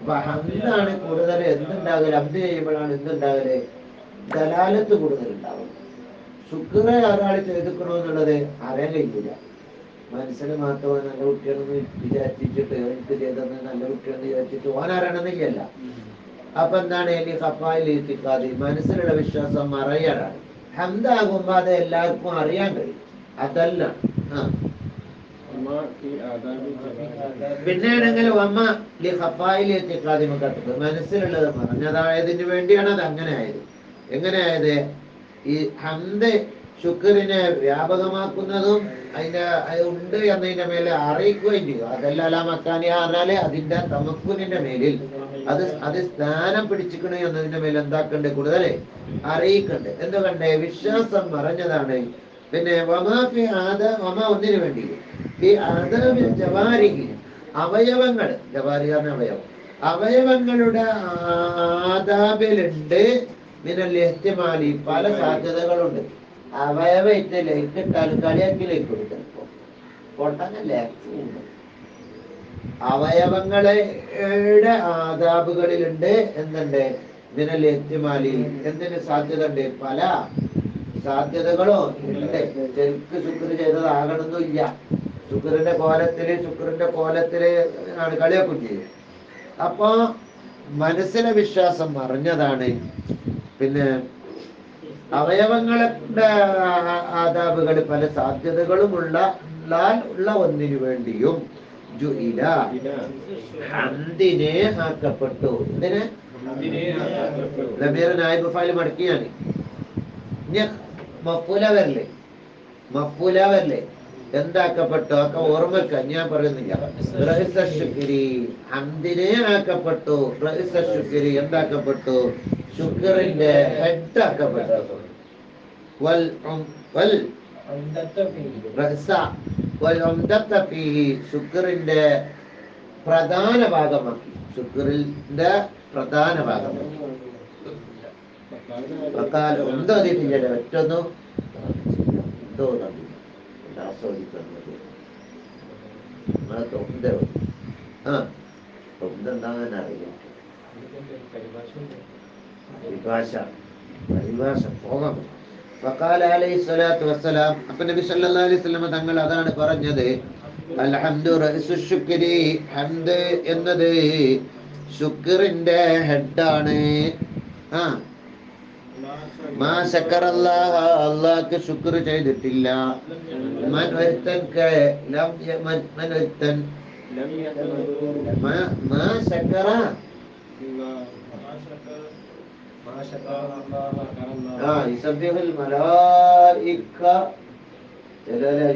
അപ്പൊ ഹംദാണ് കൂടുതൽ എന്തുണ്ടാകല്, ഹംദ് ചെയ്യുമ്പോഴാണ് എന്തുണ്ടാകല്, ദലാലത്ത് കൂടുതൽ ഉണ്ടാവും. ശുക്ർ ഒരാൾ ചെയ്തിക്കണമെന്നുള്ളത് അറിയാൻ കഴിയില്ല. മനസ്സിന് മാത്രം നല്ല കുട്ടികളെന്ന് വിചാരിച്ചിട്ട് എനിക്ക് ചെയ്തത് നല്ല കുട്ടികളെന്ന് വിചാരിച്ചിട്ട് ഓൻ അറിയണമെന്നില്ല. അപ്പൊ എന്താണ് ഖഫായിലെത്തിക്കാതെ മനസ്സിലുള്ള വിശ്വാസം മറയാടാണ്. ഹംദാകുമ്പോ അത് എല്ലാവർക്കും അറിയാൻ കഴിയും. അതല്ല പിന്നെയാണെങ്കിൽ മനസ്സിലുള്ളത് പറഞ്ഞതായതിന് വേണ്ടിയാണ് അത് അങ്ങനെ ആയത്. എങ്ങനെയായത്? ഈ ഹംദ് ശുക്റിനെ വ്യാപകമാക്കുന്നതും അതിന്റെ ഉണ്ട് എന്നതിന്റെ മേലെ അറിയിക്കുകയും ചെയ്തു. അതെല്ലാം മക്കാനി പറഞ്ഞാല് അതിന്റെ തമക്കുനിന്റെ മേലിൽ അത് സ്ഥാനം പിടിച്ചിക്കണ എന്നതിന്റെ മേൽ എന്താക്കണ്ട്, കൂടുതൽ അറിയിക്കണ്ട്. എന്തുകൊണ്ട്? വിശ്വാസം മറഞ്ഞതാണ്. പിന്നെ ഒന്നിനു വേണ്ടി ഈ അവയവങ്ങൾ, ജവാരിയാണ് അവയവം, അവയവങ്ങളുടെ ആദാബിലുണ്ട് മിനൽ ഇഹ്തിമാലി പല സാധ്യതകളുണ്ട്. അവയവയിട്ട് ലൈറ്റ് ഇട്ടാലും കളിയാക്കി ലൈറ്റ് കൊടുക്കും. പൊട്ടനല്ലേ? അവയവങ്ങളുടെ ആദാബുകളിലുണ്ട് എന്തുണ്ട്? മിനൽ ഇഹ്തിമാലി എന്തിന് സാധ്യത ഉണ്ട്? പല സാധ്യതകളോ ഉണ്ട്. ശരിക്ക് ശുക്ർ ചെയ്തതാകണമെന്നും ഇല്ല. ശുക്റിന്റെ കോലത്തില് ആണ് കളിയാക്കും ചെയ്യും. അപ്പൊ മനസ്സിലെ വിശ്വാസം അറിഞ്ഞതാണ്. പിന്നെ അവയവങ്ങളുടെ ആദാബുകൾ പല സാധ്യതകളും ഉള്ള ഒന്നിനു വേണ്ടിയും ഹംദിനെ ആക്കപ്പെട്ടു. എന്തിന്? ലമീർ നായിബ് ഫായിൽ മടക്കിയാണ് മഫൂല വരല്. മഫൂലാവല്ലേ എന്താക്കപ്പെട്ടു ഒക്കെ ഓർമ്മക്ക ഞാൻ പറയുന്നില്ല. റഇസ ശുക്രി ഹംദിനെ ആക്കപ്പെട്ടു. റഇസ ശുക്രി എന്താക്കപ്പെട്ടു? ശുക്രിന്റെ ഹെഡ് ആക്കപ്പെട്ടു. വൽ വൽ റഇസ വൽ ഉംദത ഫീഹി ശുക്രിന്റെ പ്രധാന ഭാഗമാക്കി. ശുക്രിന്റെ പ്രധാന ഭാഗമാക്കി. എന്തോ അതിട്ടില്ല ഒറ്റൊന്നും എന്തോ ആസ്വദിക്കുന്നത് നമ്മളെ തൊണ്ട തൊണ്ടെന്താന്ന് അറിയില്ല. പരിഭാഷ പോകാം. വഖാല അലൈഹി സ്വലാത്തു വസ്സലാം അപ്പൊ നബി സല്ലല്ലാഹു അലൈഹി വസല്ലം തങ്ങൾ അതാണ് പറഞ്ഞത്. അൽഹംദു റഇസു ശുക്രി ഹംദ് എന്നത് ശുക്രിന്റെ ഹെഡാണ്. മാ ശക്കറല്ലാഹ അല്ലാഹ്ക്ക് ശുക്ർ ചെയ്തിട്ടില്ല. മൻ ഒരുത്തൻ മൻ ഒരുത്തൻ മാ ശക്കറ യുസബ്ബിഹുൽ മലായിക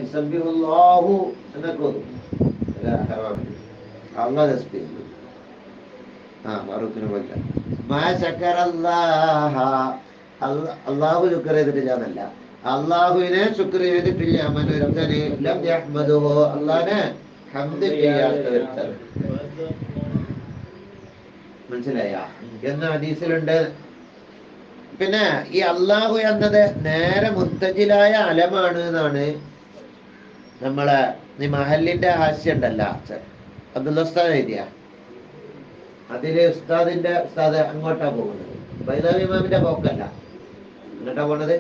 യുസബ്ബിഹുല്ലാഹു എന്നൊക്കെ അല്ലാഹ് തസ്ബീഹ് ഫാറൂഖിനെ പോലെ മാ ശക്കറല്ലാഹ അള്ളാഹു ശുക്ർ ചെയ്തിട്ടില്ല എന്നല്ല, അള്ളാഹുവിനെ ശുക്ർ ചെയ്തിട്ടില്ല. മനോരഞ്ജനെ ലം യഹ്മദുഹു അള്ളാഹനെ ഹംദ് ചെയ്യാത്തവർ. മനസ്സിലായ എന്ന ഹദീസിലുണ്ട്. പിന്നെ ഈ അള്ളാഹു എന്നത് നേരെ മുത്തജിലായ അലമാണ് എന്നാണ് നമ്മളെ ഈ മഹലിന്റെ ഹാസ്യം ഉണ്ടല്ല അബ്ദുൽ ഉസ്താദ് എഴുതിയ അതില് ഉസ്താദ് അങ്ങോട്ടാ പോകുന്നത്. ബൈദാവി ഇമാമിന്റെ പോക്കല്ല, എന്നിട്ടാ പോണത്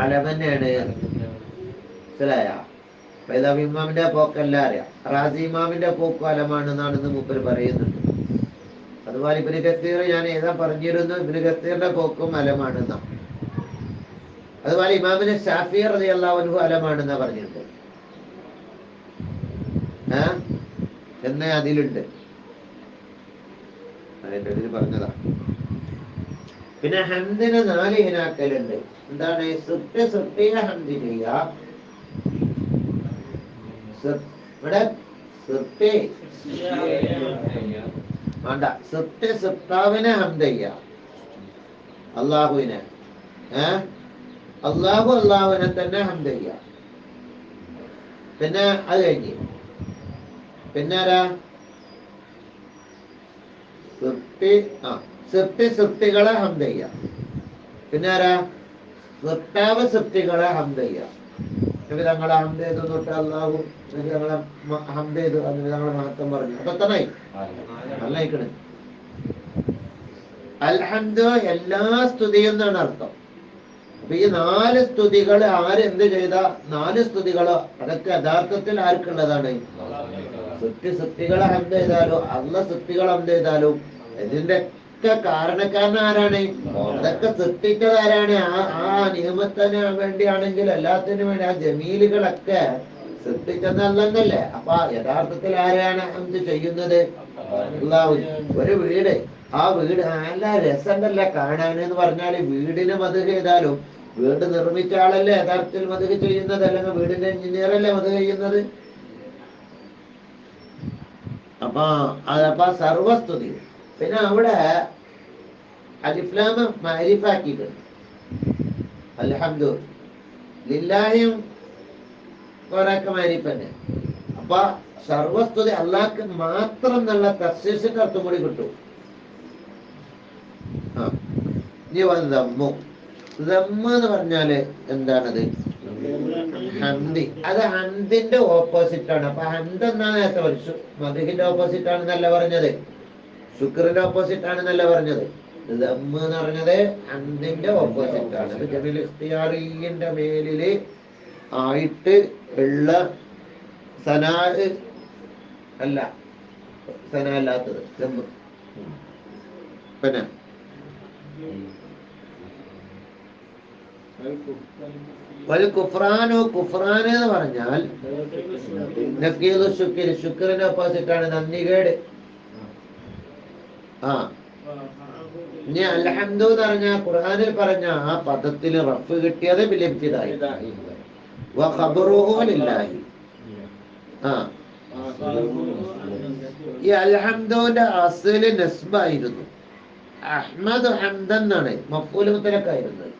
അലമന്നെയാണ്. മനസ്സിലായ ബൈദാവി ഇമാമിന്റെ പോക്കല്ല അറിയാം. റാസി ഇമാമിന്റെ പോക്കും അലമാണെന്നാണെന്ന് മൂപ്പര് പറയുന്നുണ്ട്. അതുപോലെ ഇബ്നു കസീർ ഞാൻ ഏതാ പറഞ്ഞിരുന്നു, ഇബ്നു കസീറിന്റെ പോക്കും അലമാണെന്നാ. അതുപോലെ ഇമാമിന് ശാഫി റളിയല്ലാഹു അൻഹു അലമാണെന്നാ പറഞ്ഞിട്ടുണ്ട് എന്ന് അതിലുണ്ട്. അതിന്റെ ഇതിൽ പറഞ്ഞതാ. പിന്നെ ഹംദിന് 4 ഇനാക്കലുണ്ട്. എന്താണ്? സൃഷ്ടിയ ഹംദ് ചെയ്യുക. ഇവിടെ സൃഷ്ടി വേണ്ട, സൃഷ്ടാവിനെ ഹംദ് ചെയ്യുക. അള്ളാഹുവിനെ അള്ളാഹുവിനെ തന്നെ ഹംദ് ചെയ്യുക. പിന്നെ അത് കഴിഞ്ഞ് പിന്നെ ആരാ? സൃഷ്ടികളെ ഹംദ് ചെയ്യുക. പിന്നെ ആരാ? സൃഷ്ടാവ് സൃഷ്ടികളെ ഹംദ് ചെയ്യുക. ഞങ്ങളെ ഹംദ് ചെയ്തു തൊട്ട് അള്ളാഹു ഞങ്ങളെ ഹംദ് ചെയ്തു, അതിന് ഞങ്ങളെ മഹത്വം പറഞ്ഞു. അതൊക്കെ നന്നായിക്കണ്. അൽഹംദു എല്ലാ സ്തുതിയും എന്നാണ് അർത്ഥം. അപ്പൊ ഈ 4 സ്തുതികൾ ആരെന്ത് ചെയ്ത 4 സ്തുതികളോ അതൊക്കെ യഥാർത്ഥത്തിൽ ആർക്കുള്ളതാണ്? സൃഷ്ടികളെ ഹംദ് ചെയ്താലോ സൃഷ്ടികൾ ഹംദ് ചെയ്താലും ഇതിന്റെ ഒക്കെ കാരണക്കാരൻ ആരാണ്? അതൊക്കെ സൃഷ്ടിച്ചത് ആരാണ്? ആ നിയമത്തിന് വേണ്ടിയാണെങ്കിൽ എല്ലാത്തിനും വേണ്ടി ആ ജമീലുകളൊക്കെ സൃഷ്ടിച്ചെന്നല്ലേ. അപ്പൊ യഥാർത്ഥത്തിൽ ആരെയാണ് ഹംദ് ചെയ്യുന്നത്? ഒരു വീട്, ആ വീട് നല്ല രസമുണ്ടല്ല കാണാൻ എന്ന് പറഞ്ഞാല് വീടിന് മദഹ് ചെയ്താലും വീട് നിർമ്മിച്ച ആളല്ലേ യഥാർത്ഥത്തിൽ മദഹ് ചെയ്യുന്നത്, അല്ലെങ്കിൽ വീടിന്റെ എഞ്ചിനീയർ അല്ലേ മദഹ് ചെയ്യുന്നത്. അപ്പൊ സർവസ്തുതി. പിന്നെ അവിടെ അലിഫ്ലാമ മഅരിഫാക്കിയിട്ടുണ്ട്. അൽഹംദു ലില്ലാഹിയും ഒരാൾക്ക് മഅരിഫ് തന്നെ. അപ്പൊ സർവസ്തുതി അള്ളാഹ്ക്ക് മാത്രം എന്നുള്ള തഫ്സീറിന്റെ അർത്ഥം കൂടി കിട്ടും. ദമ്മ് എന്ന് പറഞ്ഞാല് എന്താണത്? ഹംദി. അത് ഹംദിന്റെ ഓപ്പോസിറ്റ് ആണ്. അപ്പൊ ഹംദ് എന്നാണ് നേരത്തെ പഠിച്ചു. മദ്ഹിന്റെ ഓപ്പോസിറ്റ് ആണെന്നല്ല പറഞ്ഞത്, ശുക്രിന്റെ ഓപ്പോസിറ്റ് ആണെന്നല്ല പറഞ്ഞത്. ദമ്മ് എന്ന് പറഞ്ഞത് ഹംദിന്റെ ഓപ്പോസിറ്റ് ആണ്. ജമീൽ ഇഖ്തിയാറിന്റെ മേലില് ആയിട്ട് ഉള്ള സനാ അല്ല, സനാ അല്ലാത്തത് ദമ്മ്. പിന്നെ കുഫ്രാൻ എന്ന് പറഞ്ഞാൽ ശുക്രിന്റെ ഓപ്പോസിറ്റ് ആണ് നന്ദികേട്. ഇനി അൽഹംദു എന്ന് പറഞ്ഞ ഖുർആനിൽ പറഞ്ഞ ആ പദത്തിന് റഫ് കിട്ടിയത് ബിലിബ്തിദായി വഖബറുഹു ലില്ലാഹി. ആ ഈ അൽഹംദുവിന്റെ അസ്ല് നസ്ബായിരുന്നു. അഹ്മദ് ഹംദൻ എന്നാണ് മഫ്ഊൽ മുത്തലക്കായിരുന്നത്.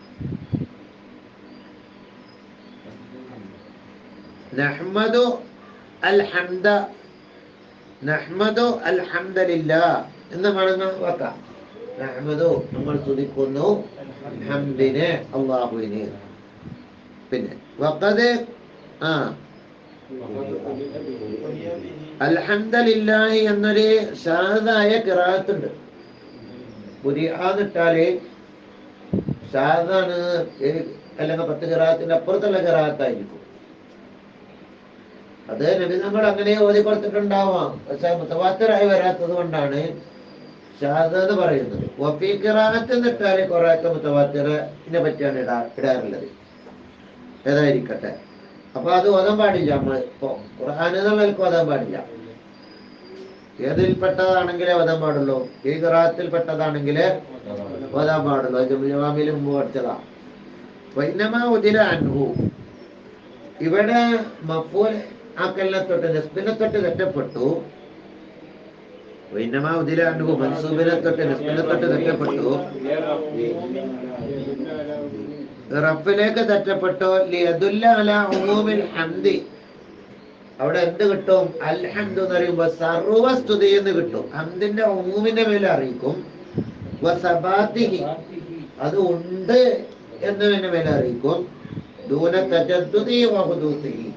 നഹ്മദു അൽഹംദ നഹ്മദു അൽഹംദലില്ലാഹ് എന്ന് വേണമെന്ന് വെക്കാം. നഹ്മദു നമ്മൾ സ്തുതിക്കുന്നു ഹംദിനെ അല്ലാഹുവിനെ. പിന്നെ വഖദ് അൽഹംദലില്ലാഹി എന്നൊരു ഷാദായ ഖിറാഅത്തുണ്ട്. പുരിയാന്നിട്ടാല് ഷാദാണ്, അല്ലെങ്കിൽ 10 ഖിറാഅത്തിന്റെ അപ്പുറത്തുള്ള ഖിറാഅത്തായിരിക്കും. അത് നബി നമ്മൾ അങ്ങനെ ഓതി കൊടുത്തിട്ടുണ്ടാവാം, പക്ഷെ മുതവാത്തിറായി വരാത്തത് കൊണ്ടാണ് ഷാദ് എന്ന് പറയുന്നത്. വഫീ ഖിറാഅത്ത് എന്നിട്ടാല് കുറെയൊക്കെ മുതവാത്തിറിനെ പറ്റിയാണ് ഇടാറുള്ളത്. ഏതായിരിക്കട്ടെ, അപ്പൊ അത് ഓതാൻ പാടില്ല. നമ്മൾ ഇപ്പൊ ഖുർആൻ എന്നുള്ളവർക്ക് ഓതാൻ പാടില്ല. ഏതിൽപ്പെട്ടതാണെങ്കിലേ ഓതാൻ പാടുള്ളൂ. ഈ ഖിറാഅത്തിൽ പെട്ടതാണെങ്കിലേ ഓതാൻ പാടുള്ളൂ. ജവാമിൽ മുമ്പ് പഠിച്ചതാ. വൈനമാ ഉദില അൻഹു, ഇവിടെ മഫൂൽ ആക്കലിനെ തൊട്ട് നസ്ബിനെ തൊട്ട് തെറ്റപ്പെട്ടു. വൈനമാ ഉദില അൻഹു മൻസൂബിനെ തൊട്ട് നസ്ബിനെ തൊട്ട് തെറ്റപ്പെട്ടു. റഫിലേക്ക് തെറ്റപ്പെട്ടു. ലിയദുല്ല അലാ ഉമൂമിൽ ഹംദി, അവിടെ എന്ത് കിട്ടും? അൽഹംദു എന്ന് പറയുമ്പോൾ സർവസ്തുതി എന്ന് കിട്ടും. ഹംദിന്റെ ഉമൂമിന്റെ മേലെ അറിയിക്കും. വസബാത്തിഹി, അത് ഉണ്ട് എന്നതിന്റെ മേലെ അറിയിക്കും. ദൂന തജദ്ദുദി വഹുദൂസിഹി,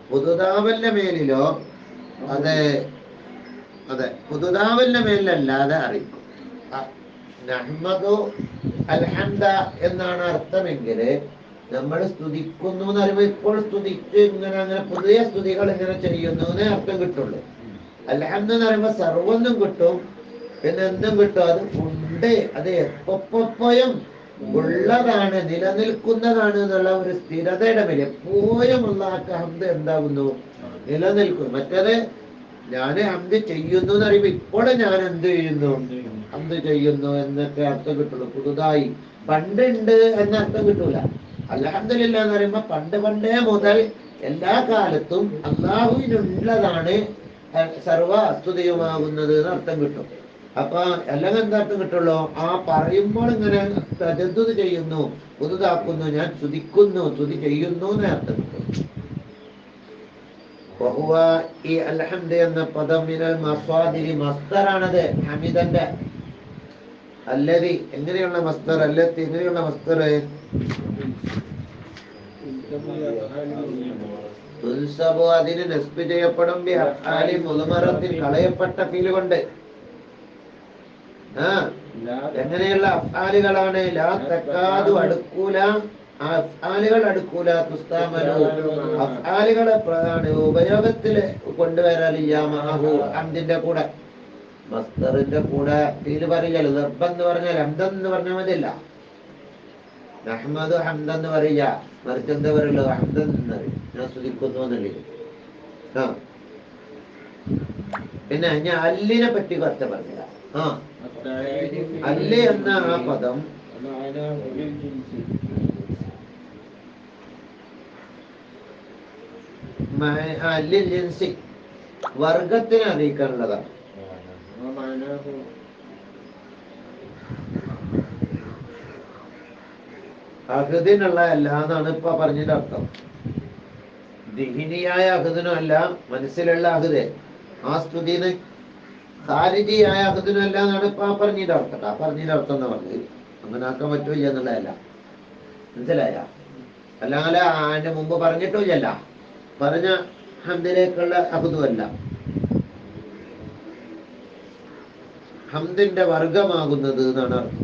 പുതുതാവലിന്റെ മേലിലോ അതെ പുതുതാവലിന്റെ മേലിലല്ലാതെ അറിയിക്കും. നഹ്മദു അൽഹംദ എന്നാണ് അർത്ഥമെങ്കിൽ നമ്മൾ സ്തുതിക്കുന്നു എന്ന് പറയുമ്പോൾ ഇപ്പോൾ സ്തുതിച്ച് അങ്ങനെ പുതിയ സ്തുതികൾ ഇങ്ങനെ ചെയ്യുന്നു എന്നേ അർത്ഥം കിട്ടുള്ളൂ. അൽഹംദു എന്ന് പറയുമ്പോൾ സർവ്വൊന്നും കിട്ടും, പിന്നെ എന്തും കിട്ടും. അത് ഉണ്ട്, അത് എപ്പോഴും ഉള്ളതാണ്, നിലനിൽക്കുന്നതാണ് എന്നുള്ള ഒരു സ്ഥിരതയുടെ മേലെ എപ്പോഴും അല്ലാഹുവിന്റെ ഹംദ് എന്താകുന്നു? നിലനിൽക്കും. മറ്റേത് ഞാൻ ഹംദ് ചെയ്യുന്നു എന്ന് പറയുമ്പോൾ ഇപ്പോഴും ഞാൻ എന്ത് ചെയ്യുന്നു? ഹംദ് ചെയ്യുന്നു എന്നൊക്കെ അർത്ഥം കിട്ടുള്ളൂ. പുതുതായി പണ്ടുണ്ട് എന്ന അർത്ഥം കിട്ടൂല. അൽഹംദുലില്ലാ എന്ന് പറയുമ്പോൾ പണ്ടേ മുതൽ എല്ലാ കാലത്തും അള്ളാഹുവിനുള്ളതാണ് സർവ അസ്തുതിയുമാകുന്നത് എന്ന് അർത്ഥം കിട്ടും. അപ്പൊ എല്ലാം എന്താർത്ഥം കിട്ടുള്ളൂ? ആ പറയുമ്പോൾ ഇങ്ങനെ തജദ്ദുദ് ചെയ്യുന്നു, പുതുതാക്കുന്നു, ഞാൻ സ്തുതിക്കുന്നു, സ്തുതി ചെയ്യുന്നു എന്ന് അർത്ഥം കിട്ടും. ഈ അൽഹംദ് എന്ന പദം മിനൽ മസ്വാദിരി, മസ്തറാണത് ഹമീദന്റെ. അല്ലതി എങ്ങനെയുള്ള മസ്തർ? അല്ലത്തി എങ്ങനെയുള്ള മസ്തർ? തുൻസബു, അതിന് നസ്ബ് ചെയ്യപ്പെടും. ബി അഫ്ആലി മുദ്മറത്തിൽ, കളയപ്പെട്ട ഫീൽ കൊണ്ട്. എങ്ങനെയുള്ള അഫ്ആലുകളാണ്? ലാ തക്കാതു, അടുക്കൂല. അഫ്ആലുകൾ അടുക്കൂല. തുസ്താമലു, അഫ്ആലുകളെ ഉപയോഗത്തിൽ കൊണ്ടുവരാലിയാമഹു, ഹംദിന്റെ കൂടെ. മസ്തറിന്റെ കൂടെ ഫീല് പറയല്. ദർബെന്ന് പറഞ്ഞാൽ ഹംദെന്ന് പറഞ്ഞാൽ മതിയല്ല. നഹ്മദു ഹംദെന്ന് പറയുക, മറിച്ച് എന്താ പറയുള്ളൂ? ഹംദെന്ന് പറയും, ഞാൻ സ്തുതിക്കുന്നു എന്നുള്ളത്. പിന്നെ ഞാൻ അല്ലിനെ പറ്റി കുറച്ച് പറഞ്ഞില്ല. അല്ല് എന്ന ആ പദം അല്ലിൽ ജിൻസി, വർഗത്തിനെ അറിയിക്കാനുള്ളതാണ്. അഹദിനുള്ള അല്ല എന്നാണ് ഇപ്പൊ പറഞ്ഞതിന്റെ അർത്ഥം. ദിഹിനിയായ അഹദിനും അല്ല, മനസ്സിലുള്ള അഹദ് ആ സ്തുതിന്. ഖാരിജിയായ അഹദിനും അല്ല എന്നാണ് ഇപ്പൊ പറഞ്ഞതിന്റെ അർത്ഥം. ആ പറഞ്ഞതിന്റെ അർത്ഥം എന്ന് പറഞ്ഞത് അങ്ങനെ ആക്കാൻ പറ്റൂല്ല എന്നുള്ളതല്ല. മനസ്സിലായ? അല്ലാതെ അതിന്റെ മുമ്പ് പറഞ്ഞിട്ടില്ല. പറഞ്ഞ ഹംദിലേക്കുള്ള അഹദുമല്ല, ഹംദിന്റെ വർഗമാകുന്നത് എന്നാണ് അർത്ഥം.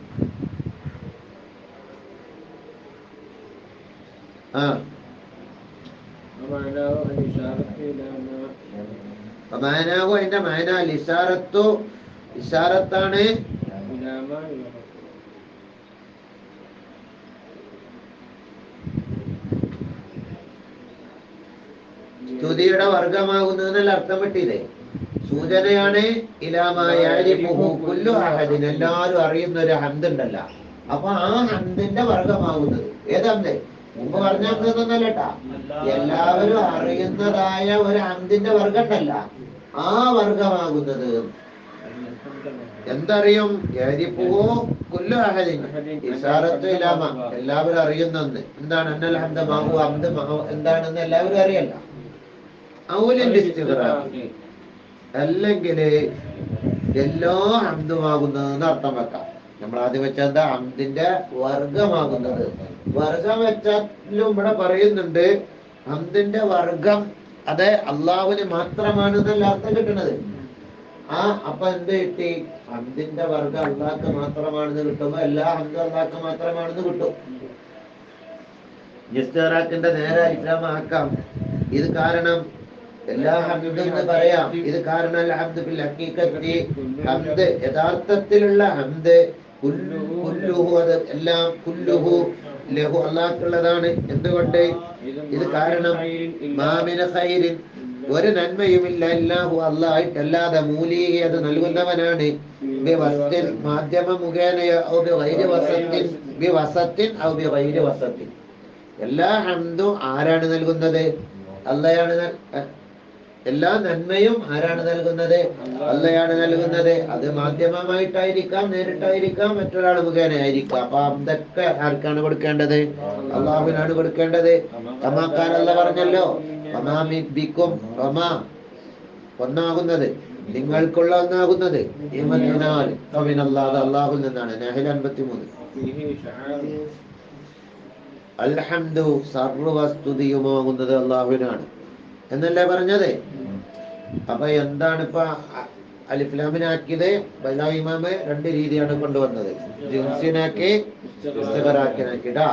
മാനാഹു, അതിന്റെ മാന ലിസാറത്തു, ഇഷാറത്താണ്. സ്തുതിയുടെ വർഗമാകുന്നതിനല്ല അർത്ഥം പറ്റിയില്ലേ? സൂചനയാണ് ഇലാമാരിഫുഹു കുല്ലു അഹദിൻ, എല്ലാവരും അറിയുന്ന ഒരു ഹംദ് ഉണ്ടല്ലോ. അപ്പൊ ആ ഹംദിന്റെ വർഗമാകുന്നത് ഏത് ഹംദ്? മുമ്പ് പറഞ്ഞ ഹംദൊന്നല്ലട്ടാ, എല്ലാവരും അറിയുന്നതായ ഒരു ഹംദിന്റെ വർഗം ഉണ്ടല്ല, ആ വർഗമാകുന്നത്. എന്തറിയും? യരിഫുഹു കുല്ലു അഹദിൻ ഇശാറത്തു ഇലാമ, എല്ലാവരും അറിയുന്ന ഒന്ന് എന്താണ്? അന്നൽ ഹംദ മാഹു, ഹംദ് എന്താണെന്ന് എല്ലാവരും അറിയല്ല. ഔലിന്റെ ഇസ്തിഗ്റാഖ്, അല്ലെങ്കിൽ എല്ലാ ഹംദുമാകുന്നതെന്ന് അർത്ഥം വെക്കാം. നമ്മൾ ആദ്യം വെച്ച എന്താ? ഹംദിന്റെ വർഗമാകുന്നത്. വർഗം വെച്ചാലും ഇവിടെ പറയുന്നുണ്ട് ഹംദിന്റെ വർഗം അത് അള്ളാഹുവിന് മാത്രമാണെന്നല്ല അർത്ഥം കിട്ടുന്നത്. അപ്പൊ എന്ത് കിട്ടി? ഹംദിന്റെ വർഗം അള്ളാഹ്ക്ക് മാത്രമാണെന്ന് കിട്ടുമ്പോ എല്ലാ ഹംദും അള്ളാഹ്ക്ക് മാത്രമാണെന്ന് കിട്ടും. ഇസ്തിഗ്റാഖിന്റെ നേരെ ഇസ്ലാമാക്കാം. ഇത് കാരണം എല്ലാ ഹംദും എന്ന് പറയാം. ഇത് കാരണം അൽ ഹംദു ഫിൽ ഹഖീഖത്തി, ഹംദ് യഥാർത്ഥത്തിലുള്ള ഹംദ് കുല്ലുഹു, അത് എല്ലാം കുല്ലുഹു ലഹു അല്ലാഹുള്ളതാണ്. എന്തുകൊണ്ട്? ഇത് കാരണം മാമിന ഖൈരിൻ, ഒരു നന്മയുമില്ല അല്ലാഹു അല്ലാഹുവല്ലാതെ മൂലിഹി, അത് നൽകുന്നവനാണ്. ബിവസ്തിൻ, മാധ്യമ മുഖേനയോ ഔ ബിഗൈരി വസത്തിൻ, ബിവസത്തിൻ ഔ ബിഗൈരി വസത്തിൻ. എല്ലാ ഹംദും ആരാണ് നൽകുന്നത്? അല്ലാഹയാണ്. എല്ലാ നന്മയും ആരാണ് നൽകുന്നത്? അള്ളയാണ് നൽകുന്നത്. അത് മാധ്യമമായിട്ടായിരിക്കാം, നേരിട്ടായിരിക്കാം, മറ്റൊരാൾ മുഖേനയായിരിക്കാം. അപ്പൊ അതൊക്കെ ആർക്കാണ് കൊടുക്കേണ്ടത്? അള്ളാഹുവിനാണ് കൊടുക്കേണ്ടത്. കമാക്കാൻ അല്ല പറഞ്ഞല്ലോ, ഒമാമിബിക്കും, ഒമാ ഒന്നാകുന്നത്, നിങ്ങൾക്കുള്ള ഒന്നാകുന്നത് അള്ളാഹുൽ നിന്നാണ്. നഹൽ 53. അൽഹംദു, സർവസ്തുതിയുമാകുന്നത് അള്ളാഹുവിനാണ് എന്നല്ലേ പറഞ്ഞത്. അപ്പൊ എന്താണ് ഇപ്പൊ അലിഫ്ലാമിനാക്കിയത്? ബൈലാ ഇമാമ് രണ്ട് രീതിയാണ് കൊണ്ടുവന്നത്, ജിൻസിനാക്കി ഇസ്തിഗ്റാഖിനാക്കിടാ.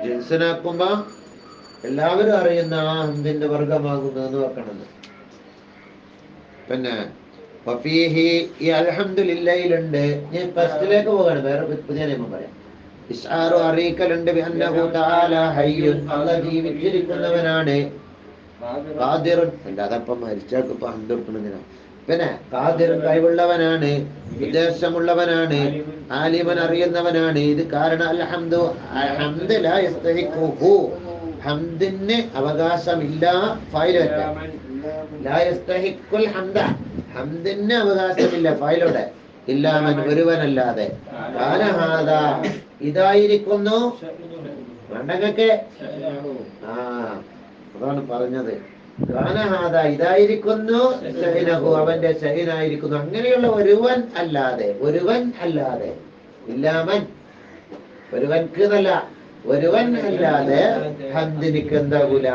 ജിൻസിനാക്കുമ്പോ എല്ലാവരും അറിയുന്ന ആ ഹംദിന്റെ വർഗമാകുന്നതെന്ന് വെക്കണത്. പിന്നെ വഫീഹി, ഈ അൽഹംദുലില്ലയിലുണ്ട്. ഞാൻ ഫസ്റ്റിലേക്ക് പോകാണ്, വേറെ പുതിയ നിയമം പറയാം. ഇശ്ആറു, അറിയിക്കലുണ്ട്, ബിഅന്നഹു തആല ഹയ്യുൻ, അല്ലാഹ് ജീവിച്ചിരിക്കുന്നവനാണ്. ഖാദിറുൻ, അല്ലാതപ്പം മരിച്ചാക്ക് ഇപ്പൊ ഹംദ് കൊടുക്കണമെന്നില്ല. പിന്നെ ഖാദിറുൻ, കഴിവുള്ളവനാണ്, ഉദ്ദേശമുള്ളവനാണ്, ആലിമൻ, അറിയുന്നവനാണ്. ഇത് കാരണം അൽഹംദു, ഹംദ് ലാ യസ്തഹിഖുഹു, ഹംദിന് അവകാശമില്ല. ഫായിൽ വെക്കാം, ലാ യസ്തഹിഖുൽ ഹംദ, ഹംദിന് അവകാശമില്ല. ഫായിലൂടെ ഇല്ലാമൻ, ഒരുവനല്ലാതെ. കാനഹാദ, ഇതായിരിക്കുന്നു. വേണ്ടങ്ങക്ക് അതാണ് പറഞ്ഞത്. കാനഹാദ, ഇതായിരിക്കുന്നു. ശൈനഹു, അവന്റെ ശൈനായിരിക്കുന്നു. അങ്ങനെയുള്ള ഒരുവൻ അല്ലാതെ, ഒരുവൻ അല്ലാതെ. ഇല്ലാമൻ, ഒരുവൻക്ക് എന്നല്ല, ഒരുവൻ അല്ലാതെ ഹംദിനിക്ക് എന്താകൂല?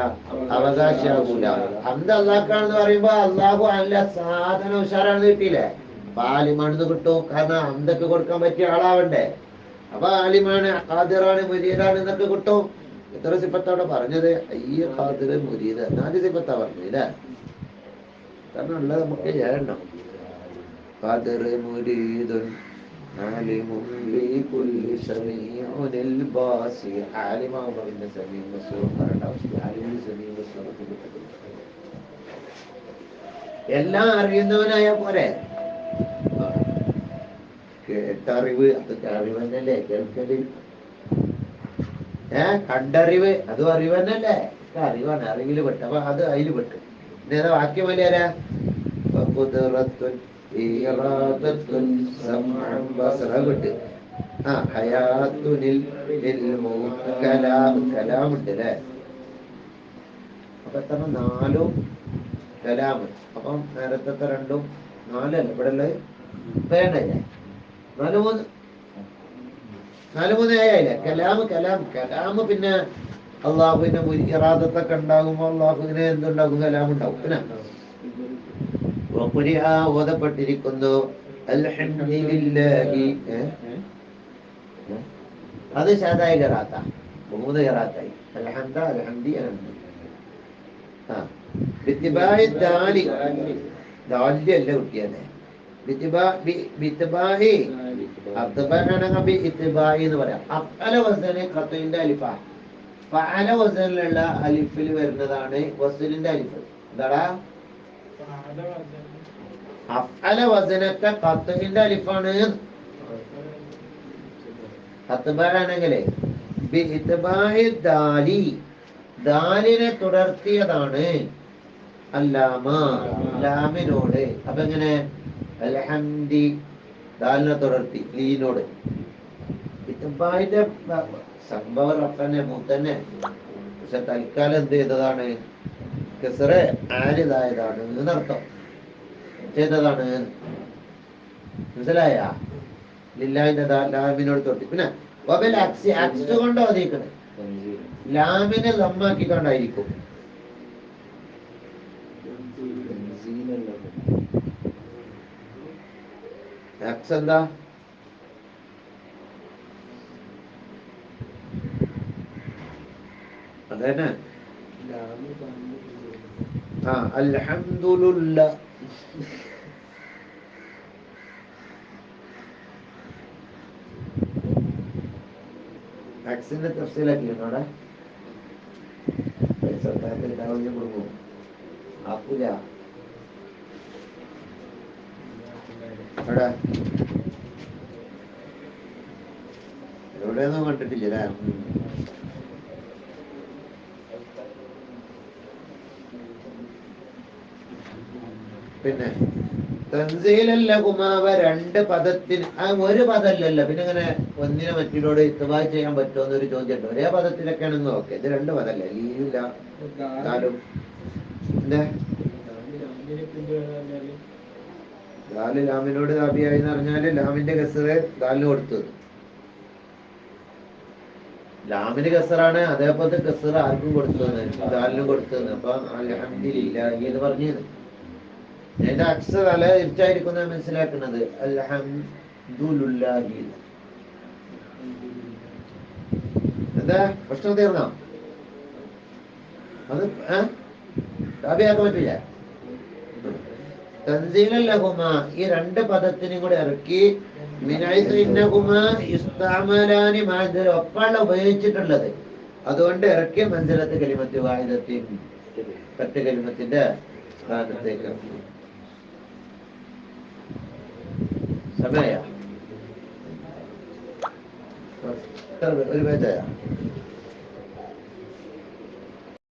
അവകാശാകൂല. ഹംദ് അള്ളാഹ്ക്കാണെന്ന് പറയുമ്പോ അള്ളാഹു അല്ല സാധനം ഉഷാറാണെന്ന് കിട്ടിയില്ലേ? അപ്പൊ ആലിമാണെന്ന് കിട്ടും. കാരണം ഹംദൊക്കെ കൊടുക്കാൻ പറ്റിയ ആളാവണ്ടേ. അപ്പൊ ആലിമാണ്, ഖാദിറാണ്, മുരീദാണ് എന്നൊക്കെ കിട്ടും. എത്ര സിഫത്തോടെ പറഞ്ഞത്? അയ്യ ഖാദിർ, മുരീദ്, 4 സിഫത്താ പറഞ്ഞില്ലേ? കാരണം ഉള്ളത് നമുക്ക് ചെയ്യണം. ഖാദിർ, മുരീദുൻ, ആലിമുൻ ബികുല്ലി സമീഉനിൽ ബാസി. ആലിമാവുമ്പോ പിന്നെ സമീഉ ബസീർ പറയണ്ട ആവശ്യം. ആലിമുൻ സമീഉ ബസീർ എല്ലാം അറിയുന്നവനായ പോരെ. കേട്ടറിവ്, അതൊക്കെ അറിവ് തന്നെയല്ലേ? കേൾക്കല്, കണ്ടറിവ്, അതും അറിവ് തന്നെയല്ലേ? അറിവാണ്, അറിവില് പെട്ട്. അപ്പൊ അത് അതിൽ പെട്ട്. നേരെ വാക്യം വലിയാരാ? വിട്ട് ഹയാത്തുനിൽ കലാമുണ്ട് അല്ലേ? അപ്പൊ എത്ര? 4 കലാമ്. അപ്പം നേരത്തെ 2 4 അല്ല ഇവിടെ ഉള്ളത്? വേണ്ടല്ലേ? 4 3 4 3 ആയില്ലേ? കലാമ്, കലാമ്. പിന്നെ അള്ളാഹുവിന്റെ ഇറാദത്തൊക്കെ ഉണ്ടാകുമ്പോ അള്ളാഹുവിനെ എന്തുണ്ടാകും? കലാമുണ്ടാവും. പിന്നെ ഓതപ്പെട്ടിരിക്കുന്നു അൽഹംദുലില്ലാഹി. അത് ഷാദായ ഖിറാഅത്താ. 3 ഖിറാഅത്തായി. അൽഹംദ, അൽഹംദി, അൽഹംദി. ബിത്തിബാഇ ദാലി, ദാലി അല്ല കുട്ടിയല്ലേ? ബിത്തിബാഇ അത്ബഅന ബിഇത്തിബാഇ എന്ന് പറയാം. അഫ്അല വസന ഖത്ഇന്റെ അലിഫ. ഫഅല വസനിലുള്ള അലിഫിൽ വരുന്നതാണ് വസ്ലിന്റെ അലിഫ്. എന്താടാ? അഫ്അല വസനൊക്കെ ഖത്ഇന്റെ അലിഫാണ്. ഖത്ബാണെങ്കിലേ ബി ഇത്ബാഇ ദാലി, ദാലിനെ തുടർത്തിയതാണ് അല്ലാമ ലാമിനോട്. അപ്പൊ എങ്ങനെ? അൽഹംദി ദാലിനെ തുടർത്തി ലീനോട്. ഇത്ബാഇന്റെ സംഭവം റഫന്നെ മുത്തന്നെ. പക്ഷെ തൽക്കാലം എന്ത് ചെയ്തതാണ്? കസറ് ആരിതായതാണ് എന്നർത്ഥം ചെയ്തതാണ്. മനസ്സിലായ? ലില്ലാഹിന്റെ ലാമിനോട് തൊട്ടി. പിന്നെ വബിൽ അക്സി, അക്സ് കൊണ്ട് ഓതിക്കണേ ലാമിനെ ലമ്മാക്കിക്കൊണ്ടായിരിക്കും. അക്സ് എന്താ? അതന്നെ. ആ അൽഹംദുലില്ലാ. അക്സിന്റെ തഫ്സീലാക്കിയിരുന്നു അവിടെ. കൊടുക്കും ആക്കൂല അവിടെ എവിടെയൊന്നും കണ്ടിട്ടില്ല. പിന്നെ തൻസീലല്ലകുമാവ രണ്ട് പദത്തിന് ഒരു പദല്ലല്ലോ. പിന്നെ ഇങ്ങനെ ഒന്നിനെ മറ്റിനോട് ഇത്ബാഅ് ചെയ്യാൻ പറ്റുമോ എന്നൊരു ചോദ്യമുണ്ട്. ഒരേ പദത്തിലൊക്കെയാണെന്ന് ഓക്കെ. ഇത് രണ്ട് പദല്ലേ? ലീലില്ല ദാലും. എന്താ ദാല് ലാമിനോട് താബിയായി എന്ന് പറഞ്ഞാല് ലാമിന്റെ കസറ് ദാലിന് കൊടുത്തു. ലാമിന് കസറാണ്, അതേപോലത്തെ കസറ് ആർക്കും കൊടുത്തത്? ദാലിനും കൊടുത്തത്. അപ്പൊ അൽഹംദുലില്ലാഹി എന്ന് പറഞ്ഞത് അതിന്റെ അക്സ് തല തിരിച്ചായിരിക്കുന്ന മനസ്സിലാക്കുന്നത്. അൽഹംദുലില്ലാഹി. എന്താ പ്രശ്നം തീർന്നോ? അത് താബിയാക്കാൻ പറ്റില്ല. തൻസീലല്ലഹുമ ഈ രണ്ട് പദത്തിനും കൂടെ ഇറക്കി മിനൈസ് ഇന്നഹുമ ഇസ്തഅമലാനി മാദർ ഒപ്പാണ് ഉപയോഗിച്ചിട്ടുള്ളത്. അതുകൊണ്ട് ഇറക്കിയ മൻസിലത്ത് കലിമത്ത് വാഹിദത്തിൻ ഒറ്റ കലിമത്തിന്റെ സ്ഥാനത്തേക്ക്. സമയ ഒരു പേജായ